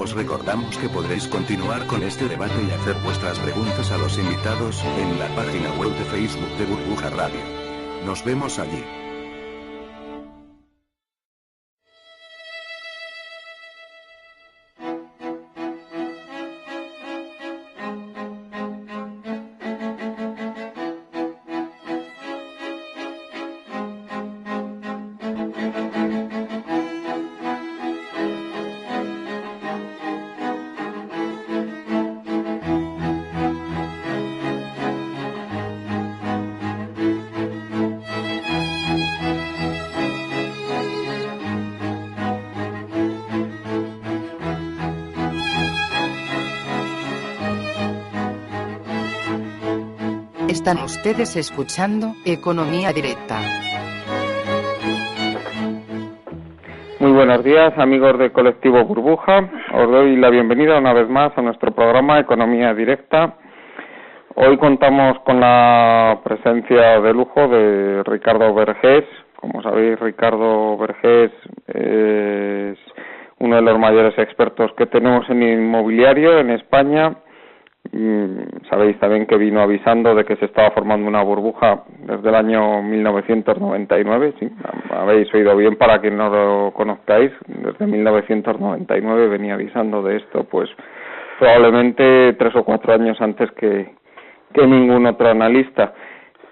Os recordamos que podréis continuar con este debate y hacer vuestras preguntas a los invitados en la página web de Facebook de Burbuja Radio. Nos vemos allí. Están ustedes escuchando Economía Directa. Muy buenos días, amigos de Colectivo Burbuja. Os doy la bienvenida una vez más a nuestro programa Economía Directa. Hoy contamos con la presencia de lujo de Ricardo Vergés. Como sabéis, Ricardo Vergés es uno de los mayores expertos que tenemos en inmobiliario en España. Sabéis también que vino avisando de que se estaba formando una burbuja desde el año 1999, sí, habéis oído bien para quien no lo conozcáis, desde 1999 venía avisando de esto, pues probablemente 3 o 4 años antes que ningún otro analista.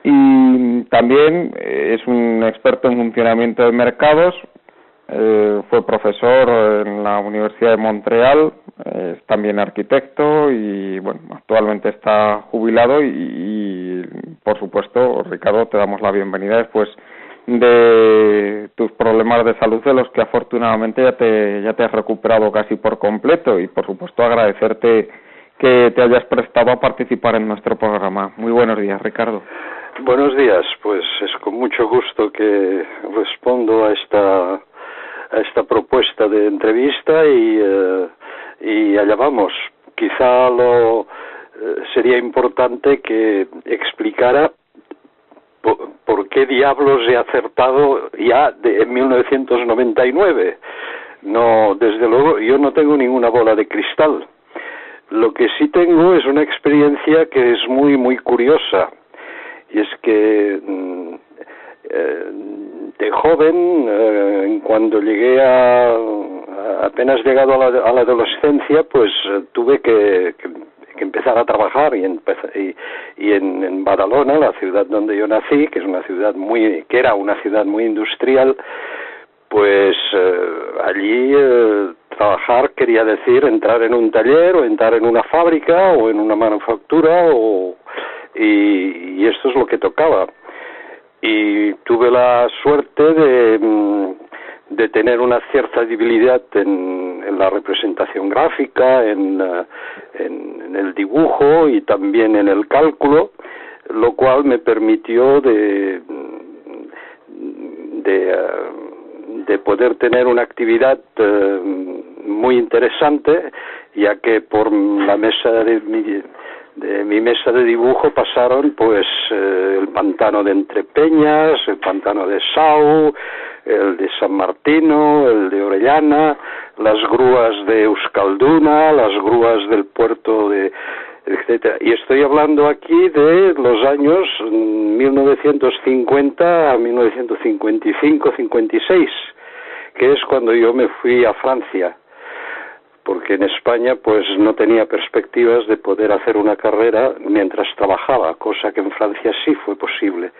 Y también es un experto en funcionamiento de mercados, fue profesor en la Universidad de Montreal, es también arquitecto y bueno, actualmente está jubilado y por supuesto, Ricardo, te damos la bienvenida después de tus problemas de salud, de los que afortunadamente ya te has recuperado casi por completo, y por supuesto agradecerte que te hayas prestado a participar en nuestro programa. Muy buenos días, Ricardo. Buenos días, pues es con mucho gusto que respondo a esta propuesta de entrevista y allá vamos. Quizá sería importante que explicara por qué diablos he acertado ya en 1999. No, desde luego, yo no tengo ninguna bola de cristal. Lo que sí tengo es una experiencia que es muy, muy curiosa. Y es que de joven, cuando llegué apenas llegado a la adolescencia, pues tuve que empezar a trabajar y en Badalona, la ciudad donde yo nací, que era una ciudad muy industrial, pues allí trabajar quería decir entrar en un taller o entrar en una fábrica o en una manufactura y esto es lo que tocaba. Y tuve la suerte de tener una cierta debilidad en la representación gráfica, en el dibujo y también en el cálculo, lo cual me permitió de poder tener una actividad muy interesante, ya que por la mesa de mi mesa de dibujo pasaron pues el pantano de Entrepeñas, el pantano de Sau, el de San Martino, el de Orellana, las grúas de Euskalduna, las grúas del puerto de etcétera. Y estoy hablando aquí de los años 1950 a 1955-56, que es cuando yo me fui a Francia, porque en España pues no tenía perspectivas de poder hacer una carrera mientras trabajaba, cosa que en Francia sí fue posible.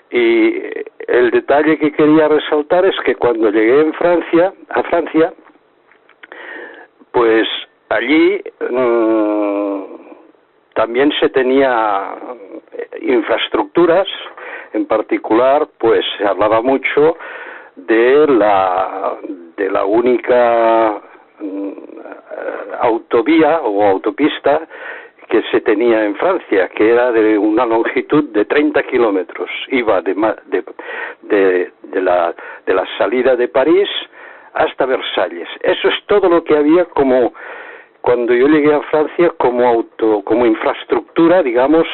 Y el detalle que quería resaltar es que cuando llegué a Francia, pues allí también se tenía infraestructuras, en particular pues se hablaba mucho de la única autovía o autopista que se tenía en Francia, que era de una longitud de 30 kilómetros. Iba de la salida de París hasta Versalles. Eso es todo lo que había como cuando yo llegué a Francia como infraestructura, digamos,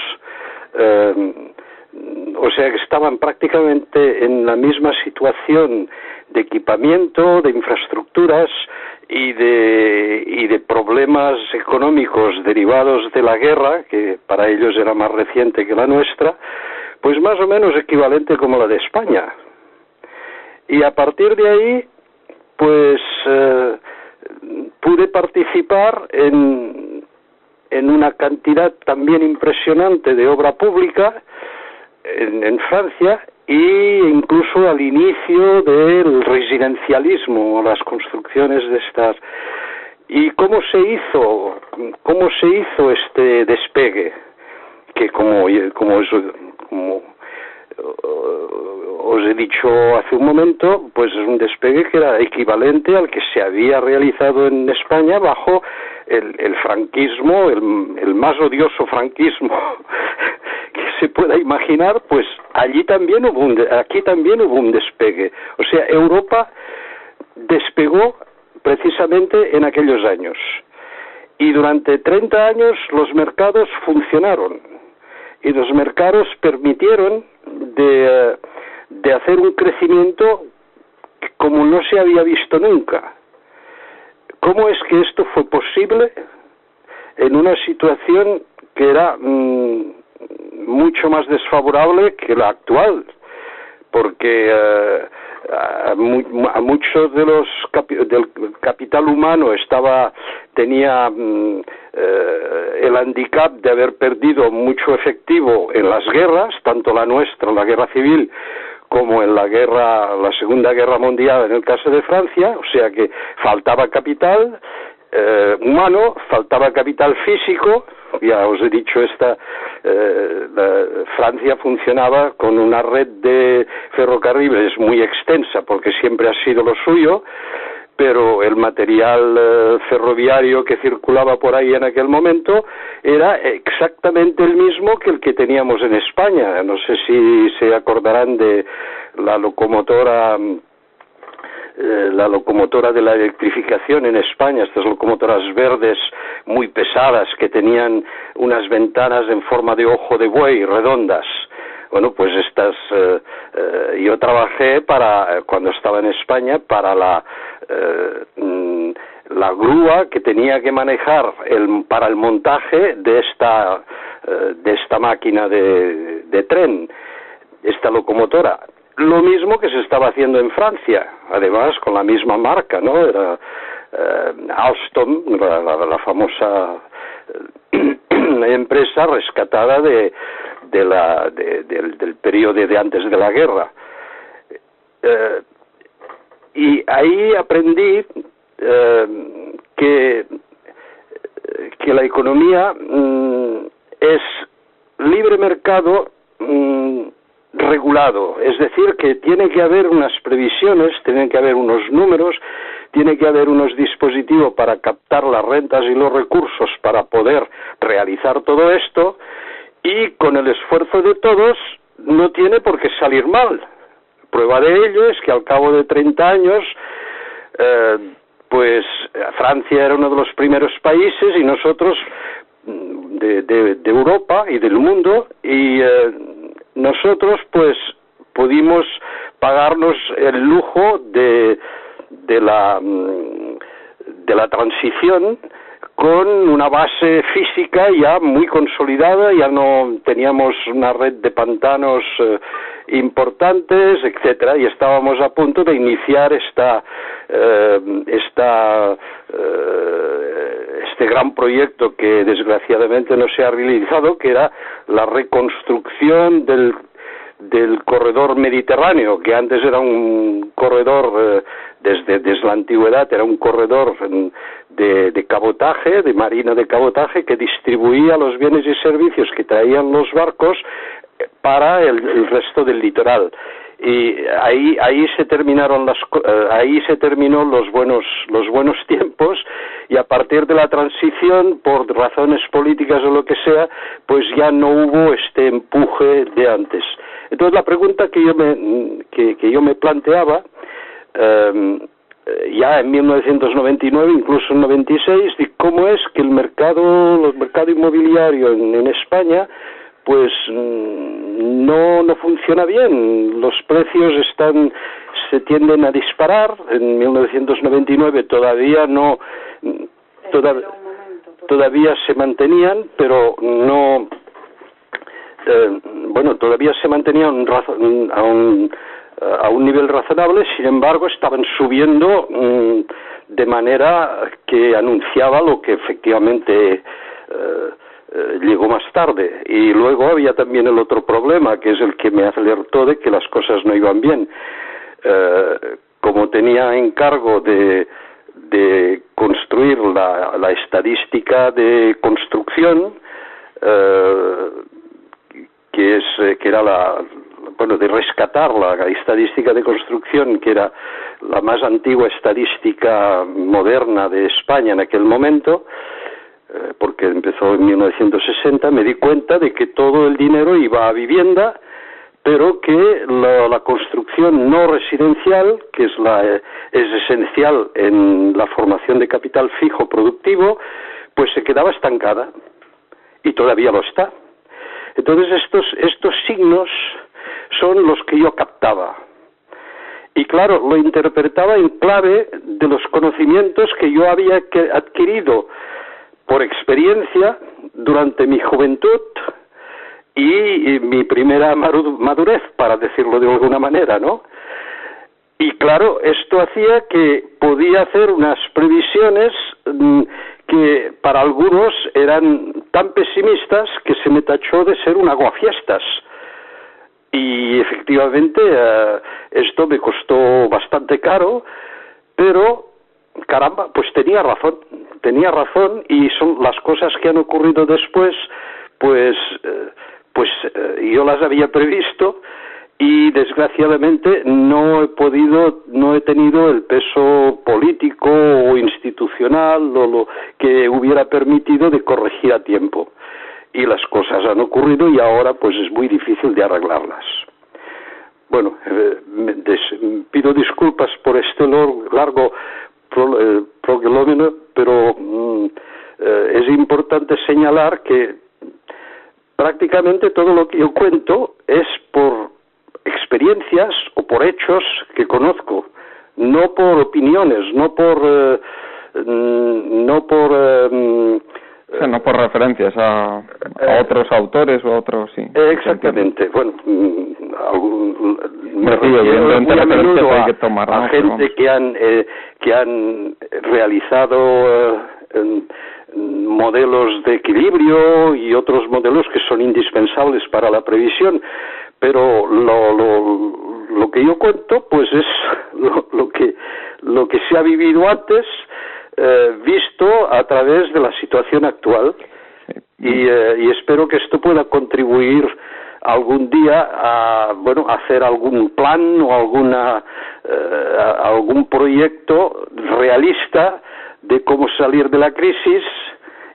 o sea que estaban prácticamente en la misma situación de equipamiento, de infraestructuras y de problemas económicos derivados de la guerra, que para ellos era más reciente que la nuestra, pues más o menos equivalente como la de España. Y a partir de ahí, pues pude participar en una cantidad también impresionante de obra pública en Francia, e incluso al inicio del residencialismo, las construcciones de estas. ¿Y cómo se hizo este despegue? Que como os he dicho hace un momento, pues es un despegue que era equivalente al que se había realizado en España bajo el franquismo, el más odioso franquismo que se pueda imaginar. Pues aquí también hubo un despegue. O sea, Europa despegó precisamente en aquellos años. Y durante 30 años los mercados funcionaron. Y los mercados permitieron de hacer un crecimiento como no se había visto nunca. ¿Cómo es que esto fue posible en una situación que era mucho más desfavorable que la actual? Porque a muchos de del capital humano tenía el handicap de haber perdido mucho efectivo en las guerras, tanto la nuestra, la guerra civil, como en la Segunda Guerra Mundial en el caso de Francia. O sea que faltaba capital humano, faltaba capital físico. Ya os he dicho, Francia funcionaba con una red de ferrocarriles muy extensa, porque siempre ha sido lo suyo, pero el material ferroviario que circulaba por ahí en aquel momento era exactamente el mismo que el que teníamos en España. No sé si se acordarán de la locomotora de la electrificación en España, estas locomotoras verdes muy pesadas que tenían unas ventanas en forma de ojo de buey redondas. Bueno, pues yo trabajé cuando estaba en España para la grúa que tenía que manejar para el montaje de esta máquina de tren, esta locomotora. Lo mismo que se estaba haciendo en Francia, además con la misma marca, ¿no? Era Alstom, la famosa empresa rescatada del periodo de antes de la guerra. Y ahí aprendí que la economía es libre mercado regulado, es decir, que tiene que haber unas previsiones, tienen que haber unos números, tiene que haber unos dispositivos para captar las rentas y los recursos para poder realizar todo esto, y con el esfuerzo de todos no tiene por qué salir mal. Prueba de ello es que al cabo de 30 años pues Francia era uno de los primeros países, y nosotros de Europa y del mundo, y nosotros pues pudimos pagarnos el lujo de la transición con una base física ya muy consolidada. Ya no teníamos una red gran importantes, etcétera, y estábamos a punto de iniciar este gran proyecto que desgraciadamente no se ha realizado, que era la reconstrucción del corredor mediterráneo, que antes era un corredor desde la antigüedad, era un corredor de cabotaje, de marina de cabotaje, que distribuía los bienes y servicios que traían los barcos para el resto del litoral. Y ahí se terminó los buenos tiempos, y a partir de la transición, por razones políticas o lo que sea, pues ya no hubo este empuje de antes. Entonces la pregunta que yo me planteaba ya en 1999, incluso en 96, de cómo es que el mercado inmobiliario en España pues no funciona bien. Los precios se tienden a disparar. En 1999 todavía todavía se mantenían, pero no todavía se mantenían a un nivel razonable. Sin embargo, estaban subiendo de manera que anunciaba lo que efectivamente llegó más tarde. Y luego había también el otro problema, que es el que me alertó de que las cosas no iban bien. Como tenía encargo de construir la estadística de construcción, que era de rescatar la estadística de construcción, que era la más antigua estadística moderna de España en aquel momento, porque empezó en 1960, me di cuenta de que todo el dinero iba a vivienda, pero que la construcción no residencial, que es esencial en la formación de capital fijo productivo, pues se quedaba estancada, y todavía lo está. Entonces estos signos son los que yo captaba. Y claro, lo interpretaba en clave de los conocimientos que yo había adquirido por experiencia durante mi juventud y mi primera madurez, para decirlo de alguna manera, ¿no? Y claro, esto hacía que podía hacer unas previsiones que para algunos eran tan pesimistas que se me tachó de ser un aguafiestas. Y efectivamente esto me costó bastante caro, pero caramba, pues tenía razón, y son las cosas que han ocurrido después, pues yo las había previsto, y desgraciadamente no he tenido el peso político o institucional o lo que hubiera permitido de corregir a tiempo. Y las cosas han ocurrido y ahora pues es muy difícil de arreglarlas. Bueno, pido disculpas por este largo prolegómeno, pero es importante señalar que prácticamente todo lo que yo cuento es por experiencias o por hechos que conozco, no por opiniones, no por referencias a otros autores o a otros, sí. Exactamente. Bueno, me refiero muy a menudo a gente que han realizado modelos de equilibrio y otros modelos que son indispensables para la previsión, pero lo que yo cuento pues es lo que se ha vivido antes, visto a través de la situación actual, y espero que esto pueda contribuir algún día a hacer algún plan o algún proyecto realista de cómo salir de la crisis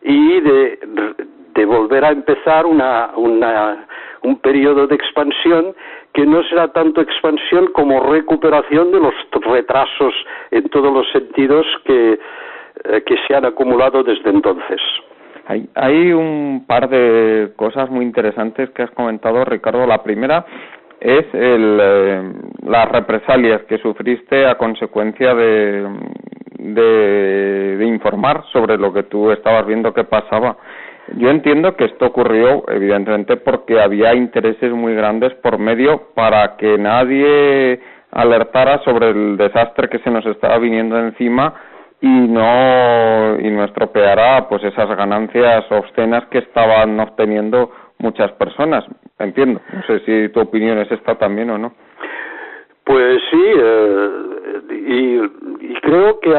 y de volver a empezar un periodo de expansión que no será tanto expansión como recuperación de los retrasos en todos los sentidos que se han acumulado desde entonces. Hay un par de cosas muy interesantes que has comentado, Ricardo. La primera es las represalias que sufriste a consecuencia de informar sobre lo que tú estabas viendo que pasaba. Yo entiendo que esto ocurrió evidentemente porque había intereses muy grandes por medio para que nadie alertara sobre el desastre que se nos estaba viniendo encima y no estropeara pues esas ganancias obscenas que estaban obteniendo muchas personas. Entiendo. No sé si tu opinión es esta también o no. Pues sí, y creo que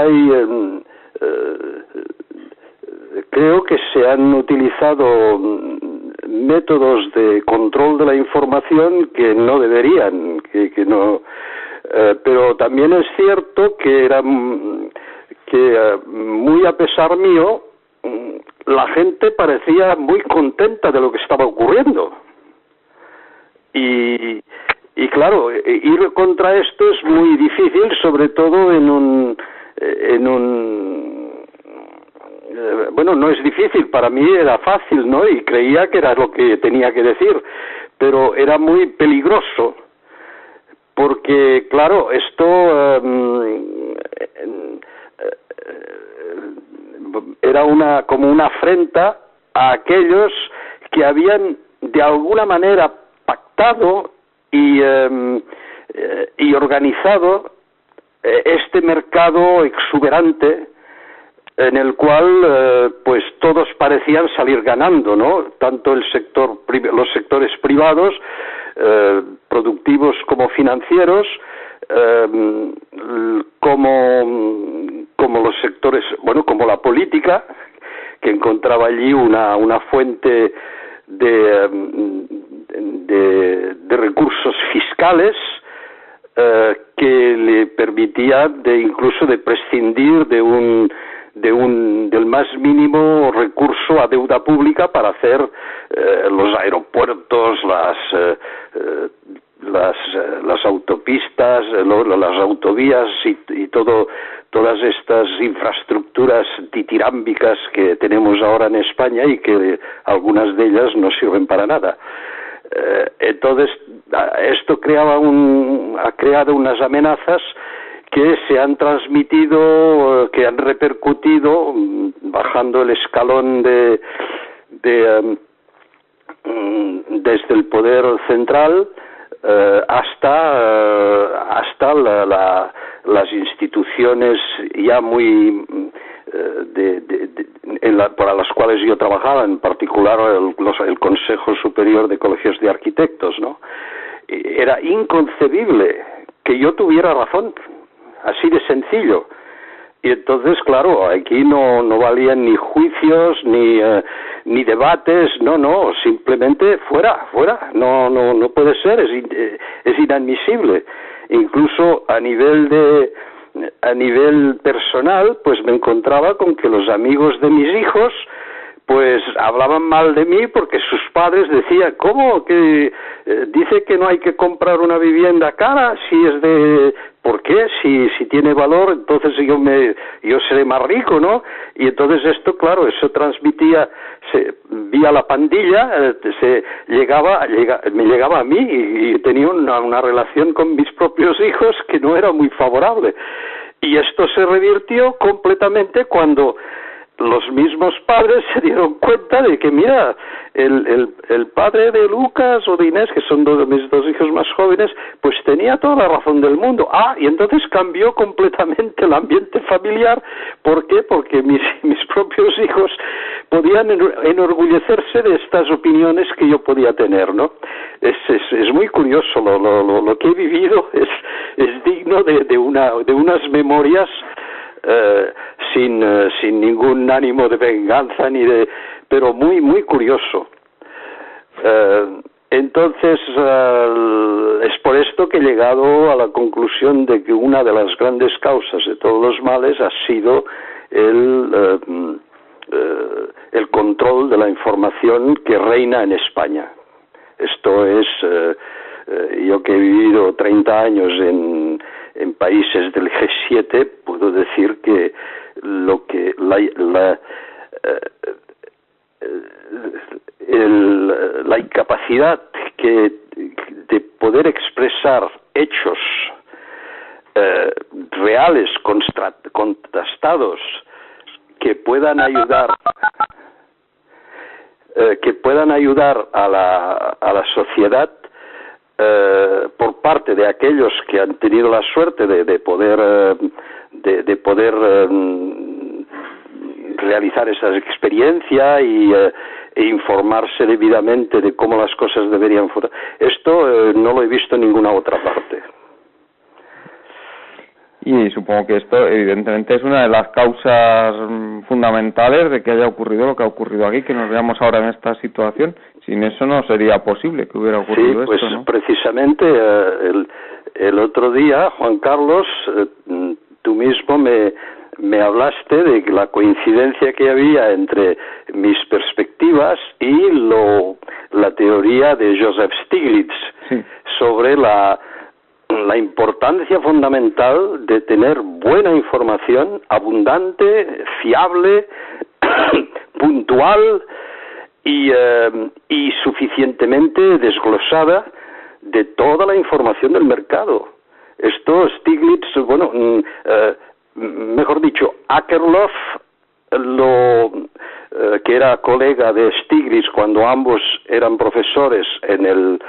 creo que se han utilizado métodos de control de la información que no deberían, que no, pero también es cierto que muy a pesar mío, la gente parecía muy contenta de lo que estaba ocurriendo. Y claro, ir contra esto es muy difícil, sobre todo en bueno, no es difícil, para mí era fácil, ¿no? Y creía que era lo que tenía que decir, pero era muy peligroso, porque, claro, esto era como una afrenta a aquellos que habían de alguna manera pactado y organizado este mercado exuberante en el cual pues todos parecían salir ganando, ¿no? Tanto los sectores privados, productivos como financieros, como los sectores, bueno, como la política, que encontraba allí una fuente de recursos fiscales que le permitía incluso de prescindir del más mínimo recurso a deuda pública para hacer los aeropuertos, las autopistas, las autovías y todas estas infraestructuras ditirámbicas que tenemos ahora en España y que algunas de ellas no sirven para nada. Entonces, esto ha creado unas amenazas que se han transmitido, que han repercutido, bajando el escalón desde el poder central hasta las instituciones ya muy para las cuales yo trabajaba, en particular el Consejo Superior de Colegios de Arquitectos, ¿no? Era inconcebible que yo tuviera razón, así de sencillo. Y entonces, claro, aquí no valían ni juicios ni debates, no, simplemente fuera, no puede ser, es inadmisible. Incluso a nivel personal, pues me encontraba con que los amigos de mis hijos pues hablaban mal de mí porque sus padres decían, ¿cómo? Que dice que no hay que comprar una vivienda cara si es de... ¿Por qué? Si tiene valor, entonces yo seré más rico, ¿no? Y entonces esto, claro, eso transmitía vía la pandilla, me llegaba a mí y tenía una relación con mis propios hijos que no era muy favorable. Y esto se revirtió completamente cuando los mismos padres se dieron cuenta de que, mira, el padre de Lucas o de Inés, que son mis dos hijos más jóvenes, pues tenía toda la razón del mundo. Y entonces cambió completamente el ambiente familiar. ¿Por qué? Porque mis propios hijos podían enorgullecerse de estas opiniones que yo podía tener, ¿no? Es muy curioso, lo que he vivido es digno de unas memorias sin ningún ánimo de venganza pero muy muy curioso. Entonces es por esto que he llegado a la conclusión de que una de las grandes causas de todos los males ha sido el control de la información que reina en España. Esto es yo que he vivido 30 años en países del G7, puedo decir que la incapacidad de poder expresar hechos reales, contrastados, que puedan ayudar a la sociedad, por parte de aquellos que han tenido la suerte de poder realizar esa experiencia e informarse debidamente de cómo las cosas deberían funcionar. Esto no lo he visto en ninguna otra parte. Y supongo que esto evidentemente es una de las causas fundamentales de que haya ocurrido lo que ha ocurrido aquí, que nos veamos ahora en esta situación. Sin eso no sería posible que hubiera ocurrido esto, ¿no? Sí, pues precisamente el otro día, Juan Carlos, tú mismo me hablaste de la coincidencia que había entre mis perspectivas y la teoría de Joseph Stiglitz, sí, sobre la importancia fundamental de tener buena información, abundante, fiable, puntual y suficientemente desglosada de toda la información del mercado. Esto Stiglitz, mejor dicho, Akerlof, que era colega de Stiglitz cuando ambos eran profesores en el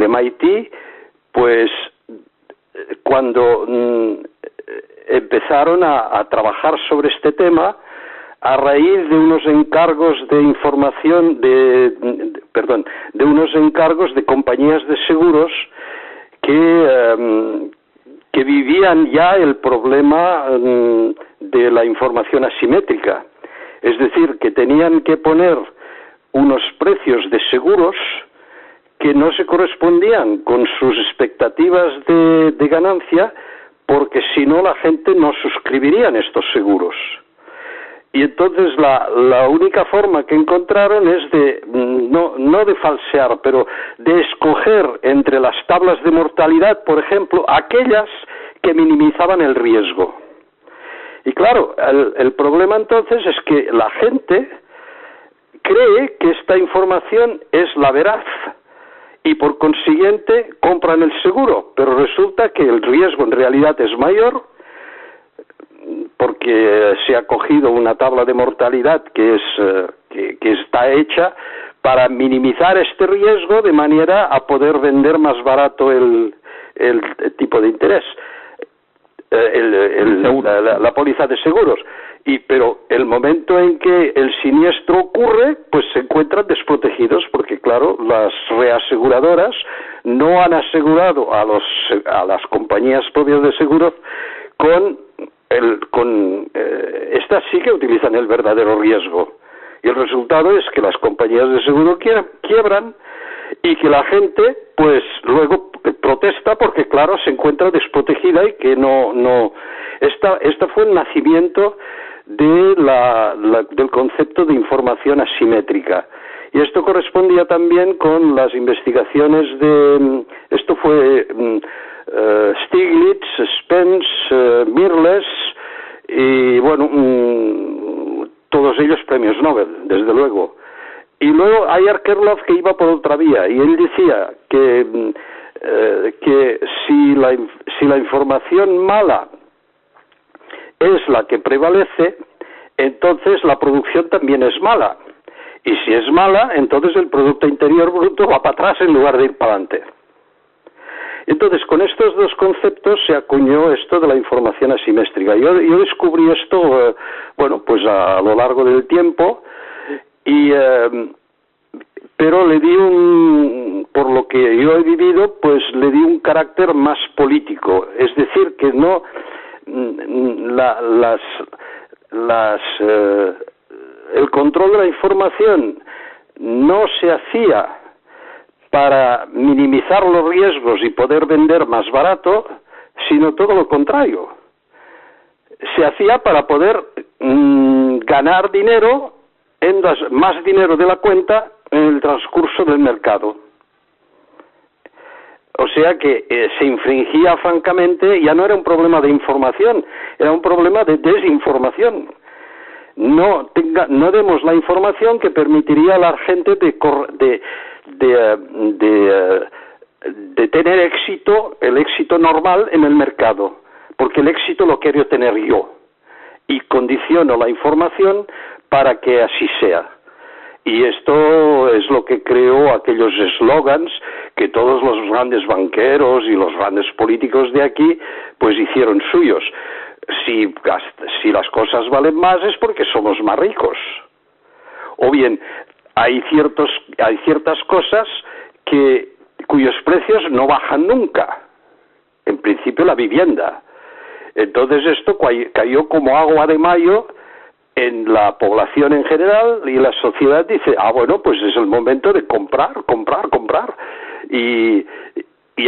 MIT, pues cuando empezaron a trabajar sobre este tema, a raíz de unos encargos de información, de unos encargos de compañías de seguros que vivían ya el problema de la información asimétrica. Es decir, que tenían que poner unos precios de seguros que no se correspondían con sus expectativas de ganancia, porque si no la gente no suscribiría en estos seguros. Y entonces la única forma que encontraron es no de falsear, pero de escoger entre las tablas de mortalidad, por ejemplo, aquellas que minimizaban el riesgo. Y claro, el problema entonces es que la gente cree que esta información es la veraz y por consiguiente compran el seguro, pero resulta que el riesgo en realidad es mayor porque se ha cogido una tabla de mortalidad que está hecha para minimizar este riesgo de manera a poder vender más barato el tipo de interés, la póliza de seguros. Pero el momento en que el siniestro ocurre, pues se encuentran desprotegidos, porque claro, las reaseguradoras no han asegurado a las compañías propias de seguros estas sí que utilizan el verdadero riesgo. Y el resultado es que las compañías de seguro quiebran y que la gente pues luego protesta porque claro se encuentra desprotegida y que esta fue el nacimiento del concepto de información asimétrica. Y esto correspondía también con las investigaciones esto fue Stiglitz, Spence, Mirrlees y todos ellos premios Nobel, desde luego. Y luego hay Akerlof que iba por otra vía y él decía que si la información mala es la que prevalece, entonces la producción también es mala. Y si es mala, entonces el Producto Interior Bruto va para atrás en lugar de ir para adelante. Entonces, con estos dos conceptos se acuñó esto de la información asimétrica. Yo descubrí esto, pues a lo largo del tiempo, pero le di por lo que yo he vivido, pues le di un carácter más político. Es decir, que no el control de la información no se hacía para minimizar los riesgos y poder vender más barato, sino todo lo contrario. Se hacía para poder ganar dinero, más dinero de la cuenta en el transcurso del mercado. O sea que se infringía francamente, ya no era un problema de información, era un problema de desinformación. No demos la información que permitiría a la gente de tener éxito, el éxito normal en el mercado, porque el éxito lo quiero tener yo y condiciono la información para que así sea. Y esto es lo que creó aquellos eslogans que todos los grandes banqueros y los grandes políticos de aquí pues hicieron suyos. Si las cosas valen más es porque somos más ricos. O bien, hay ciertas cosas cuyos precios no bajan nunca. En principio la vivienda. Entonces esto cayó como agua de mayo en la población en general y la sociedad dice, pues es el momento de comprar. Y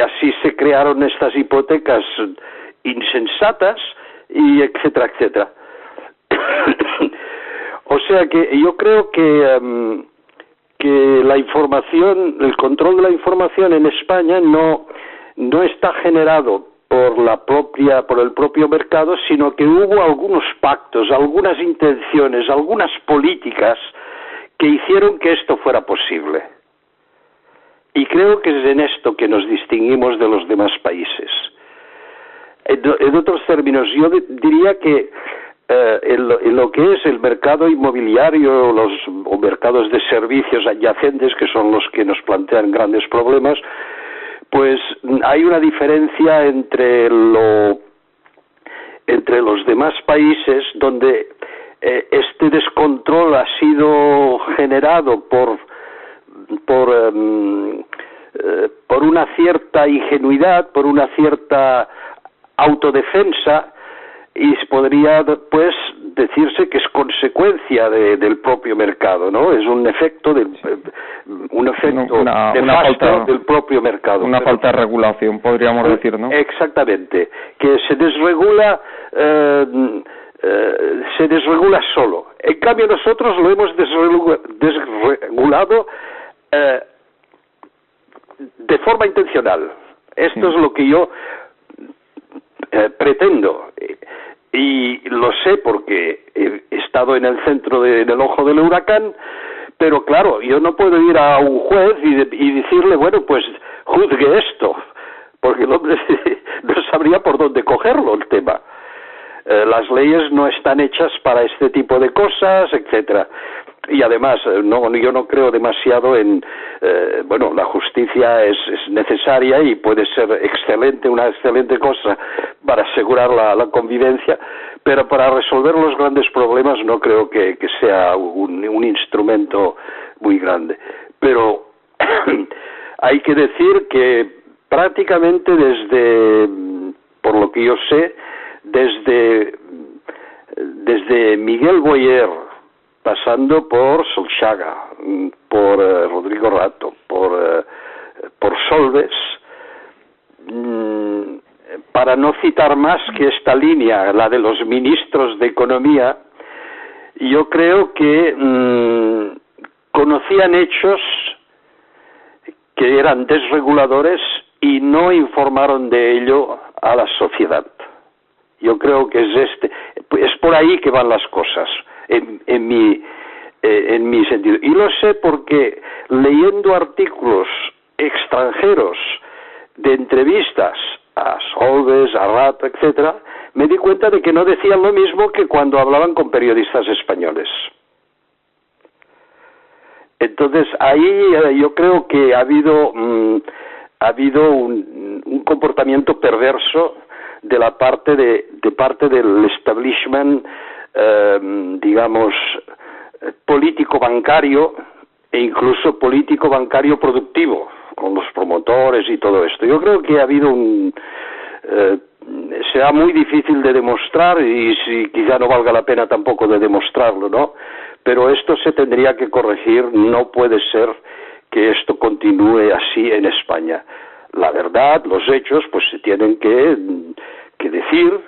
así se crearon estas hipotecas insensatas y etcétera. O sea que yo creo que la información, el control de la información en España no está generado por el propio mercado, sino que hubo algunos pactos, algunas intenciones, algunas políticas que hicieron que esto fuera posible. Y creo que es en esto que nos distinguimos de los demás países. En otros términos, yo diría que en lo que es el mercado inmobiliario o mercados de servicios adyacentes, que son los que nos plantean grandes problemas, pues hay una diferencia entre los demás países, donde este descontrol ha sido generado por una cierta ingenuidad, por una cierta autodefensa, y podría pues decirse que es consecuencia del propio mercado, ¿no? Es un efecto nefasto del propio mercado. Una falta de regulación, podríamos decir, ¿no? Exactamente, que se desregula solo. En cambio nosotros lo hemos desregulado de forma intencional. Esto es lo que yo pretendo, y lo sé porque he estado en el centro del ojo del huracán, pero claro, yo no puedo ir a un juez y decirle, bueno, pues juzgue esto, porque el hombre no sabría por dónde cogerlo el tema. Las leyes no están hechas para este tipo de cosas, etcétera. Y además, yo no creo demasiado en... la justicia es necesaria y puede ser una excelente cosa para asegurar la convivencia, pero para resolver los grandes problemas no creo que sea un instrumento muy grande. Pero hay que decir que prácticamente por lo que yo sé, desde Miguel Boyer, pasando por Solchaga, por Rodrigo Rato, por Solbes, para no citar más que esta línea, la de los ministros de Economía, yo creo que conocían hechos que eran desreguladores y no informaron de ello a la sociedad. Yo creo que es por ahí que van las cosas, en mi sentido. Y lo sé porque leyendo artículos extranjeros de entrevistas a Solbes, a Rato, etcétera, me di cuenta de que no decían lo mismo que cuando hablaban con periodistas españoles. Entonces ahí yo creo que ha habido un comportamiento perverso de parte del establishment, digamos, político-bancario e incluso político-bancario productivo, con los promotores y todo esto. Yo creo que ha habido será muy difícil de demostrar y quizá no valga la pena tampoco de demostrarlo, ¿no? Pero esto se tendría que corregir, no puede ser que esto continúe así en España. La verdad, los hechos, pues se tienen que decir,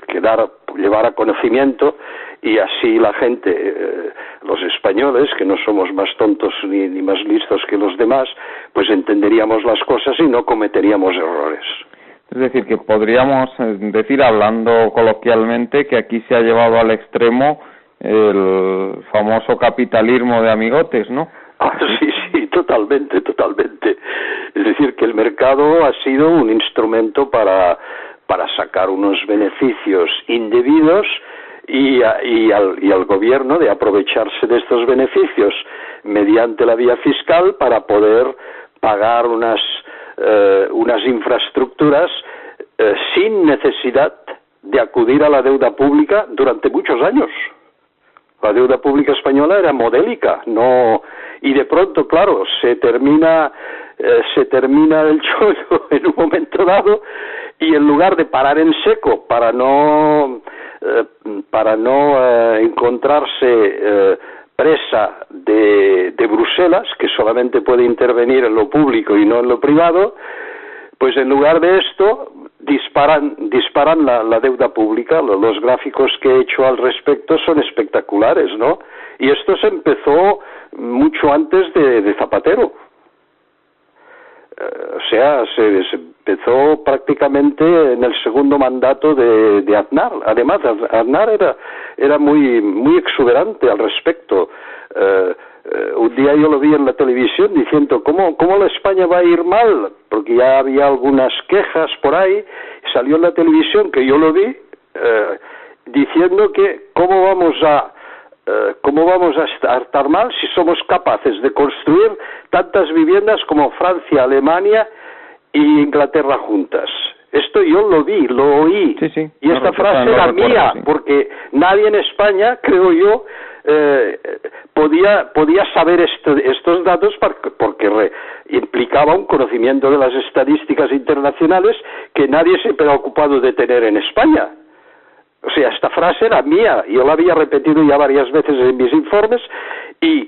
llevar a conocimiento, y así la gente, los españoles, que no somos más tontos ni más listos que los demás, pues entenderíamos las cosas y no cometeríamos errores. Es decir, que podríamos decir, hablando coloquialmente, que aquí se ha llevado al extremo el famoso capitalismo de amigotes, ¿no? Sí, totalmente. Es decir, que el mercado ha sido un instrumento para sacar unos beneficios indebidos y al gobierno de aprovecharse de estos beneficios mediante la vía fiscal para poder pagar unas infraestructuras sin necesidad de acudir a la deuda pública durante muchos años. La deuda pública española era modélica, y de pronto, claro, se termina el chollo en un momento dado, y en lugar de parar en seco para no encontrarse presa de Bruselas, que solamente puede intervenir en lo público y no en lo privado, pues en lugar de esto disparan la deuda pública. Los gráficos que he hecho al respecto son espectaculares, ¿no? Y esto se empezó mucho antes de Zapatero. O sea, empezó prácticamente en el segundo mandato de Aznar. Además, Aznar era muy exuberante al respecto. Un día yo lo vi en la televisión diciendo ¿cómo la España va a ir mal? Porque ya había algunas quejas por ahí. Salió en la televisión, que yo lo vi, diciendo que cómo vamos a estar mal si somos capaces de construir tantas viviendas como Francia, Alemania e Inglaterra juntas. Esto yo lo vi, lo oí, sí. Y esta frase era mía, sí. Porque nadie en España, creo yo, podía saber estos datos porque implicaba un conocimiento de las estadísticas internacionales que nadie se ha ocupado de tener en España. O sea, esta frase era mía, yo la había repetido ya varias veces en mis informes y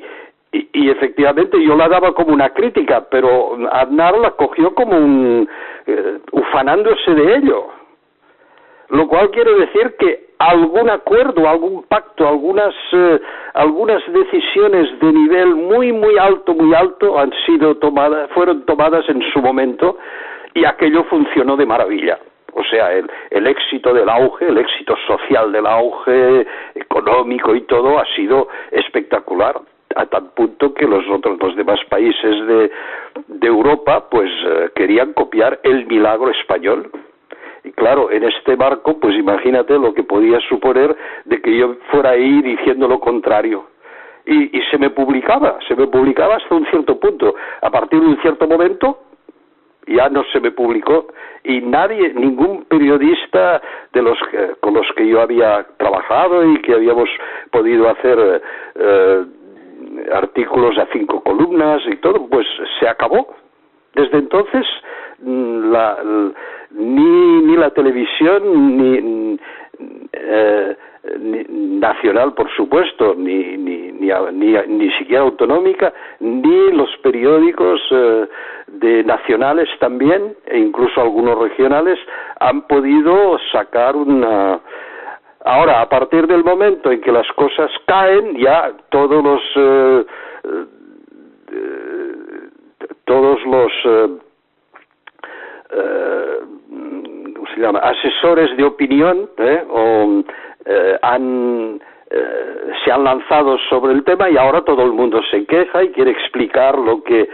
efectivamente yo la daba como una crítica, pero Aznar la cogió como ufanándose de ello. Lo cual quiere decir que algún acuerdo, algún pacto, algunas decisiones de nivel muy alto fueron tomadas en su momento y aquello funcionó de maravilla. O sea, el éxito del auge, el éxito social del auge, económico y todo ha sido espectacular, a tal punto que los demás países de Europa pues querían copiar el milagro español. Y claro, en este marco, pues imagínate lo que podía suponer de que yo fuera ahí diciendo lo contrario. Y se me publicaba hasta un cierto punto. A partir de un cierto momento ya no se me publicó y ningún periodista con los que yo había trabajado y que habíamos podido hacer artículos a 5 columnas y todo, pues se acabó. Desde entonces ni la televisión ni nacional, por supuesto, ni siquiera autonómica, ni los periódicos nacionales también, e incluso algunos regionales, han podido sacar una... Ahora, a partir del momento en que las cosas caen, ya todos los ¿cómo se llama? Asesores de opinión se han lanzado sobre el tema y ahora todo el mundo se queja y quiere explicar lo que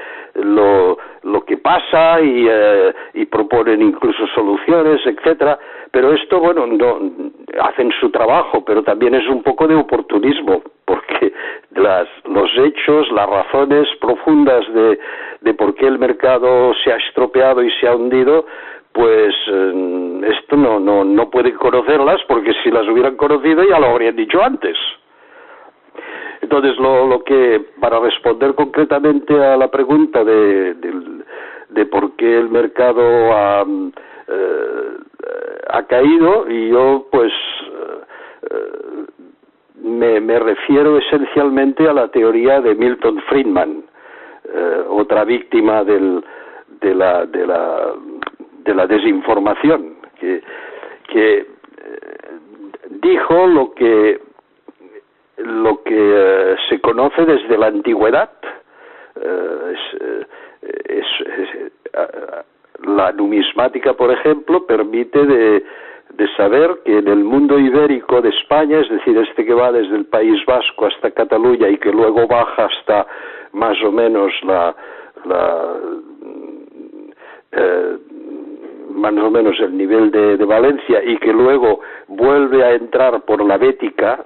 pasa y proponen incluso soluciones, etcétera. Pero esto, bueno, no hacen su trabajo, pero también es un poco de oportunismo, porque los hechos, las razones profundas de por qué el mercado se ha estropeado y se ha hundido, pues esto no pueden conocerlas, porque si las hubieran conocido ya lo habrían dicho antes. Entonces, lo que, para responder concretamente a la pregunta de por qué el mercado ha caído, y yo pues me refiero esencialmente a la teoría de Milton Friedman, otra víctima de la desinformación, que dijo lo que se conoce desde la antigüedad. La numismática, por ejemplo, permite de saber que en el mundo ibérico de España, es decir, que va desde el País Vasco hasta Cataluña y que luego baja hasta más o menos más o menos el nivel de Valencia, y que luego vuelve a entrar por la Bética,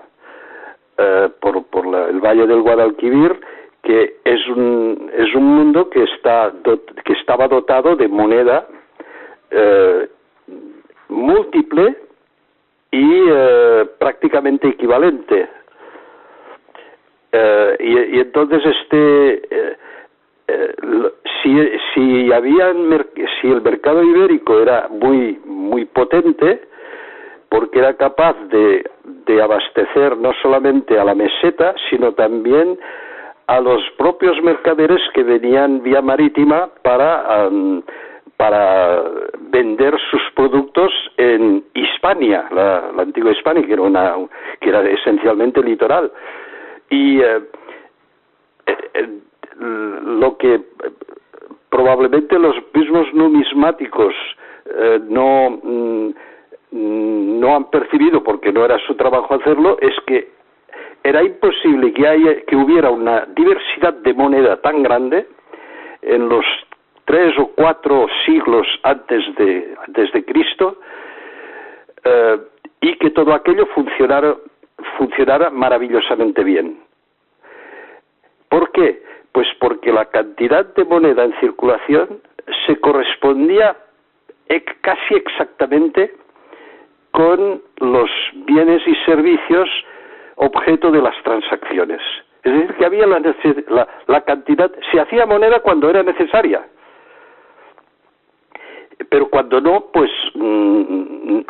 por el Valle del Guadalquivir, que es un mundo que estaba dotado de moneda múltiple y prácticamente equivalente. Y entonces si el mercado ibérico era muy potente, porque era capaz de abastecer no solamente a la meseta, sino también a los propios mercaderes que venían vía marítima para vender sus productos en Hispania, la antigua Hispania, que era esencialmente litoral. Y lo que probablemente los mismos numismáticos no han percibido, porque no era su trabajo hacerlo, es que era imposible que hubiera una diversidad de moneda tan grande en los 3 o 4 siglos antes de Cristo, y que todo aquello funcionara maravillosamente bien. ¿Por qué? Pues porque la cantidad de moneda en circulación se correspondía casi exactamente con los bienes y servicios objeto de las transacciones. Es decir, que había la cantidad, se hacía moneda cuando era necesaria, pero cuando no, pues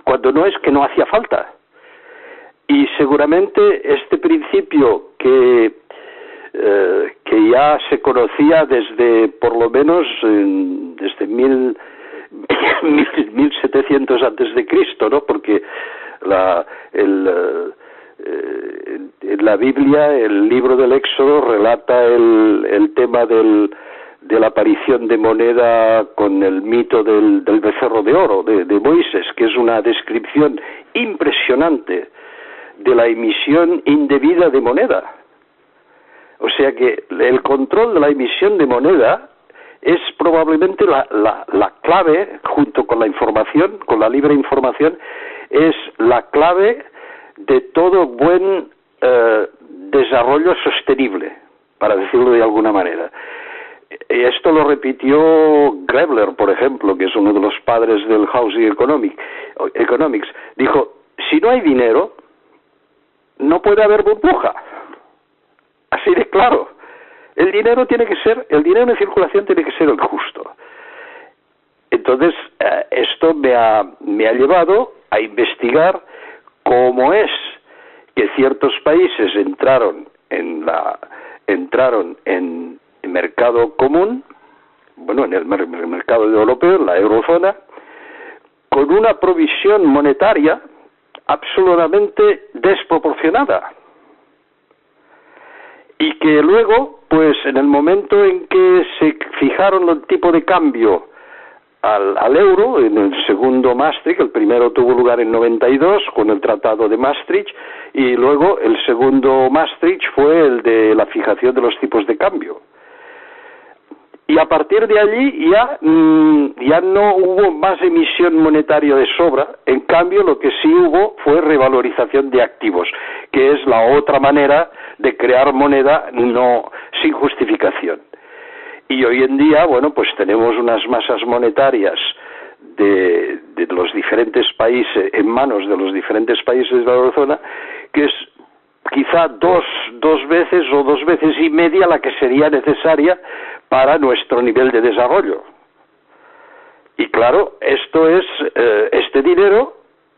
cuando no es que no hacía falta. Y seguramente este principio que ya se conocía desde, por lo menos, desde 1700 antes de Cristo, ¿no? Porque en la Biblia, el libro del Éxodo relata el tema de la aparición de moneda con el mito del becerro de oro de Moisés, que es una descripción impresionante de la emisión indebida de moneda. O sea que el control de la emisión de moneda es probablemente la clave, junto con la información, con la libre información, es la clave de todo buen desarrollo sostenible, para decirlo de alguna manera. Esto lo repitió Grebler, por ejemplo, que es uno de los padres del Housing Economics. Dijo, si no hay dinero, no puede haber burbuja. Así de claro. El dinero en circulación tiene que ser el justo. Entonces, esto me ha llevado a investigar cómo es que ciertos países entraron en el mercado común, bueno, en el mercado europeo, en la eurozona, con una provisión monetaria absolutamente desproporcionada. Y que luego, pues en el momento en que se fijaron el tipo de cambio al euro, en el segundo Maastricht, el primero tuvo lugar en 92 con el Tratado de Maastricht, y luego el segundo Maastricht fue el de la fijación de los tipos de cambio. Y a partir de allí ya no hubo más emisión monetaria de sobra, en cambio lo que sí hubo fue revalorización de activos, que es la otra manera de crear moneda sin justificación. Y hoy en día, bueno, pues tenemos unas masas monetarias de los diferentes países, en manos de los diferentes países de la eurozona, que es quizá dos veces o 2 veces y media la que sería necesaria para nuestro nivel de desarrollo. Y claro, este dinero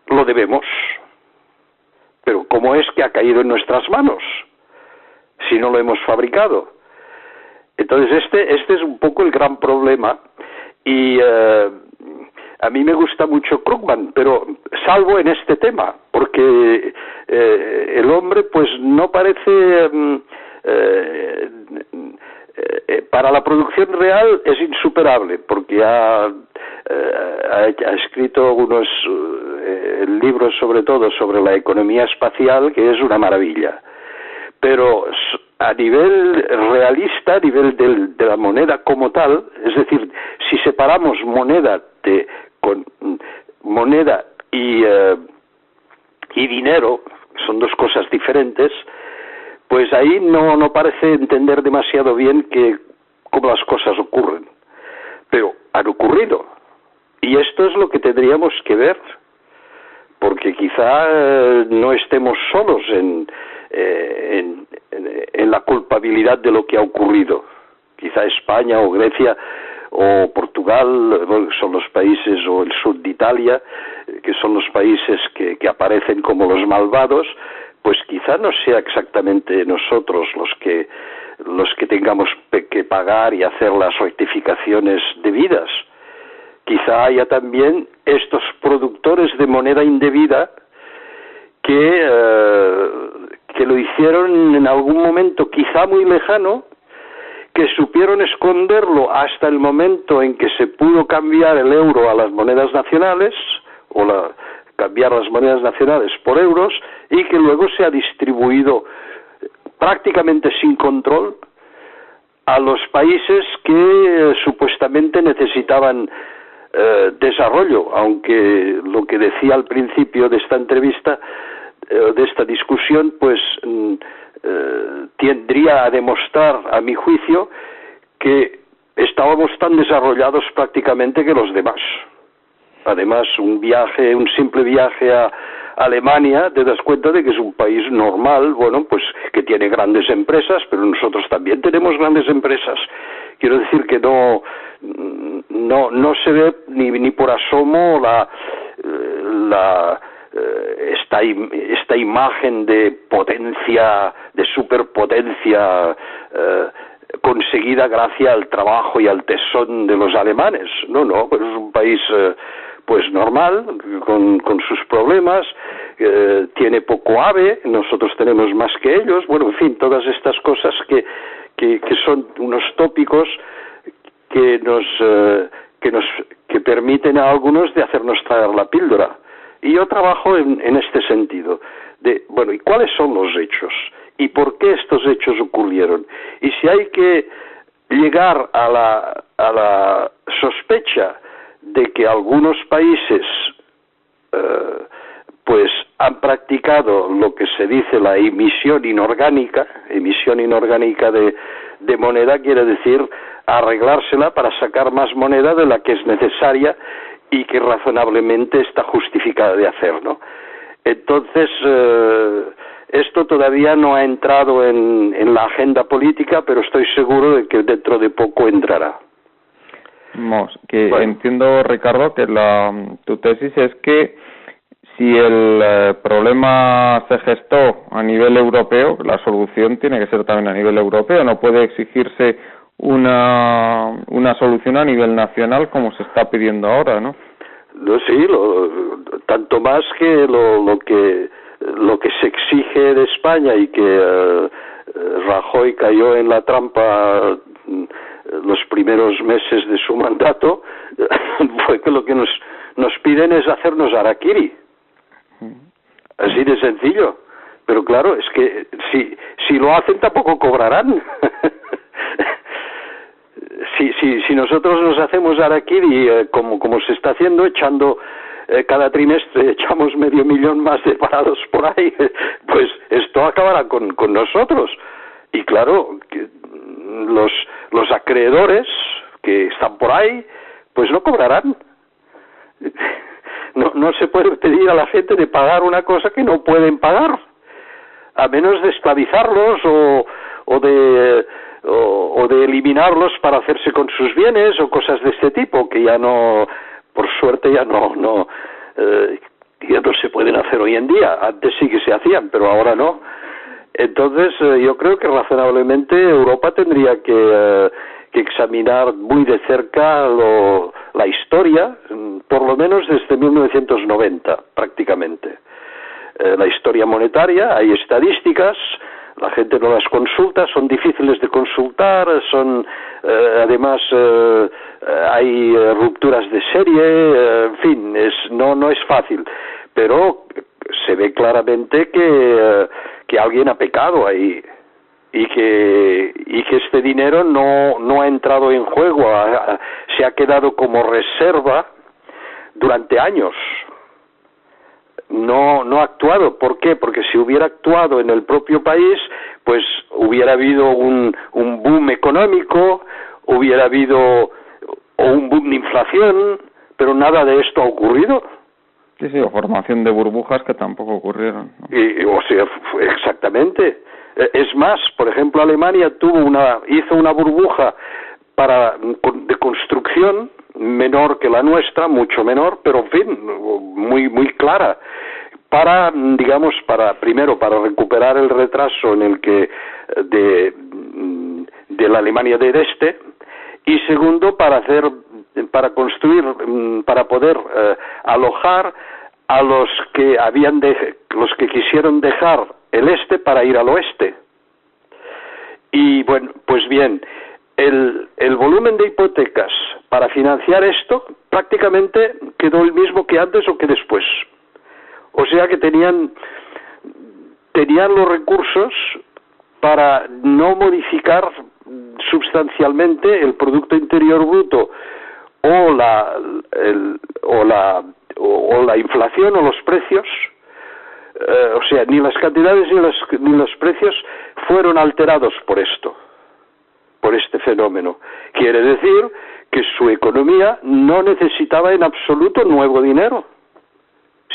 lo debemos. Pero ¿cómo es que ha caído en nuestras manos si no lo hemos fabricado? Entonces este es un poco el gran problema, y a mí me gusta mucho Krugman, pero salvo en este tema, porque el hombre pues no parece para la producción real es insuperable, porque ha escrito algunos libros, sobre todo sobre la economía espacial, que es una maravilla. Pero a nivel realista, a nivel de la moneda como tal, es decir, si separamos moneda y dinero, son dos cosas diferentes, pues ahí no parece entender demasiado bien cómo las cosas ocurren. Pero han ocurrido. Y esto es lo que tendríamos que ver, porque quizá no estemos solos en la culpabilidad de lo que ha ocurrido. Quizá España o Grecia o Portugal son los países, o el sur de Italia, que son los países que aparecen como los malvados, pues quizá no sea exactamente nosotros los que tengamos que pagar y hacer las rectificaciones debidas. Quizá haya también estos productores de moneda indebida que lo hicieron en algún momento quizá muy lejano, que supieron esconderlo hasta el momento en que se pudo cambiar el euro a las monedas nacionales, cambiar las monedas nacionales por euros, y que luego se ha distribuido prácticamente sin control a los países que supuestamente necesitaban desarrollo, aunque lo que decía al principio de esta entrevista, de esta discusión, pues tendría a demostrar, a mi juicio, que estábamos tan desarrollados prácticamente que los demás. Además, un simple viaje a Alemania, te das cuenta de que es un país normal, bueno, pues que tiene grandes empresas, pero nosotros también tenemos grandes empresas. Quiero decir que no se ve ni por asomo esta imagen de potencia, de superpotencia conseguida gracias al trabajo y al tesón de los alemanes. No, pero es un país pues normal, con sus problemas, tiene poco AVE, nosotros tenemos más que ellos, bueno, en fin, todas estas cosas que son unos tópicos que permiten a algunos de hacernos tragar la píldora. Y yo trabajo en este sentido, ¿y cuáles son los hechos? ¿Y por qué estos hechos ocurrieron? Y si hay que llegar a la sospecha de que algunos países pues han practicado lo que se dice la emisión inorgánica de moneda, quiere decir arreglársela para sacar más moneda de la que es necesaria y que razonablemente está justificada de hacer, ¿no? Entonces, esto todavía no ha entrado en la agenda política, pero estoy seguro de que dentro de poco entrará. Bueno. Entiendo, Ricardo, que tu tesis es que si el problema se gestó a nivel europeo, la solución tiene que ser también a nivel europeo, no puede exigirse una solución a nivel nacional como se está pidiendo ahora, ¿no? Sí, tanto más que lo que se exige de España y que Rajoy cayó en la trampa los primeros meses de su mandato, fue que lo que nos piden es hacernos harakiri. Así de sencillo. Pero claro, es que si lo hacen tampoco cobrarán. Si nosotros nos hacemos harakiri como se está haciendo, echando cada trimestre echamos 500.000 más de parados por ahí, pues esto acabará con nosotros. Y claro, los acreedores que están por ahí, pues no cobrarán. No se puede pedir a la gente de pagar una cosa que no pueden pagar, a menos de esclavizarlos o de eliminarlos para hacerse con sus bienes o cosas de este tipo, que ya no, por suerte ya no se pueden hacer hoy en día. Antes sí que se hacían, pero ahora no. Entonces yo creo que razonablemente Europa tendría que examinar muy de cerca la historia, por lo menos desde 1990 prácticamente. La historia monetaria, hay estadísticas, la gente no las consulta, son difíciles de consultar, además hay rupturas de serie, en fin, no es fácil, pero se ve claramente que alguien ha pecado ahí y que este dinero no ha entrado en juego, se ha quedado como reserva durante años. No ha actuado. ¿Por qué? Porque si hubiera actuado en el propio país, pues hubiera habido un boom económico, hubiera habido un boom de inflación, pero nada de esto ha ocurrido. Sí, o formación de burbujas que tampoco ocurrieron, ¿no? O sea, exactamente. Es más, por ejemplo, Alemania hizo una burbuja de construcción menor que la nuestra, mucho menor, pero en fin, muy clara, primero para recuperar el retraso en el que de la Alemania del Este, y segundo para construir, para poder alojar a los que quisieron dejar el este para ir al oeste. Y bueno, pues bien, el volumen de hipotecas para financiar esto prácticamente quedó el mismo que antes o que después. O sea que tenían los recursos para no modificar sustancialmente el Producto Interior Bruto o la inflación o los precios. O sea, ni las cantidades ni los precios fueron alterados por esto, por este fenómeno. Quiere decir que su economía no necesitaba en absoluto nuevo dinero.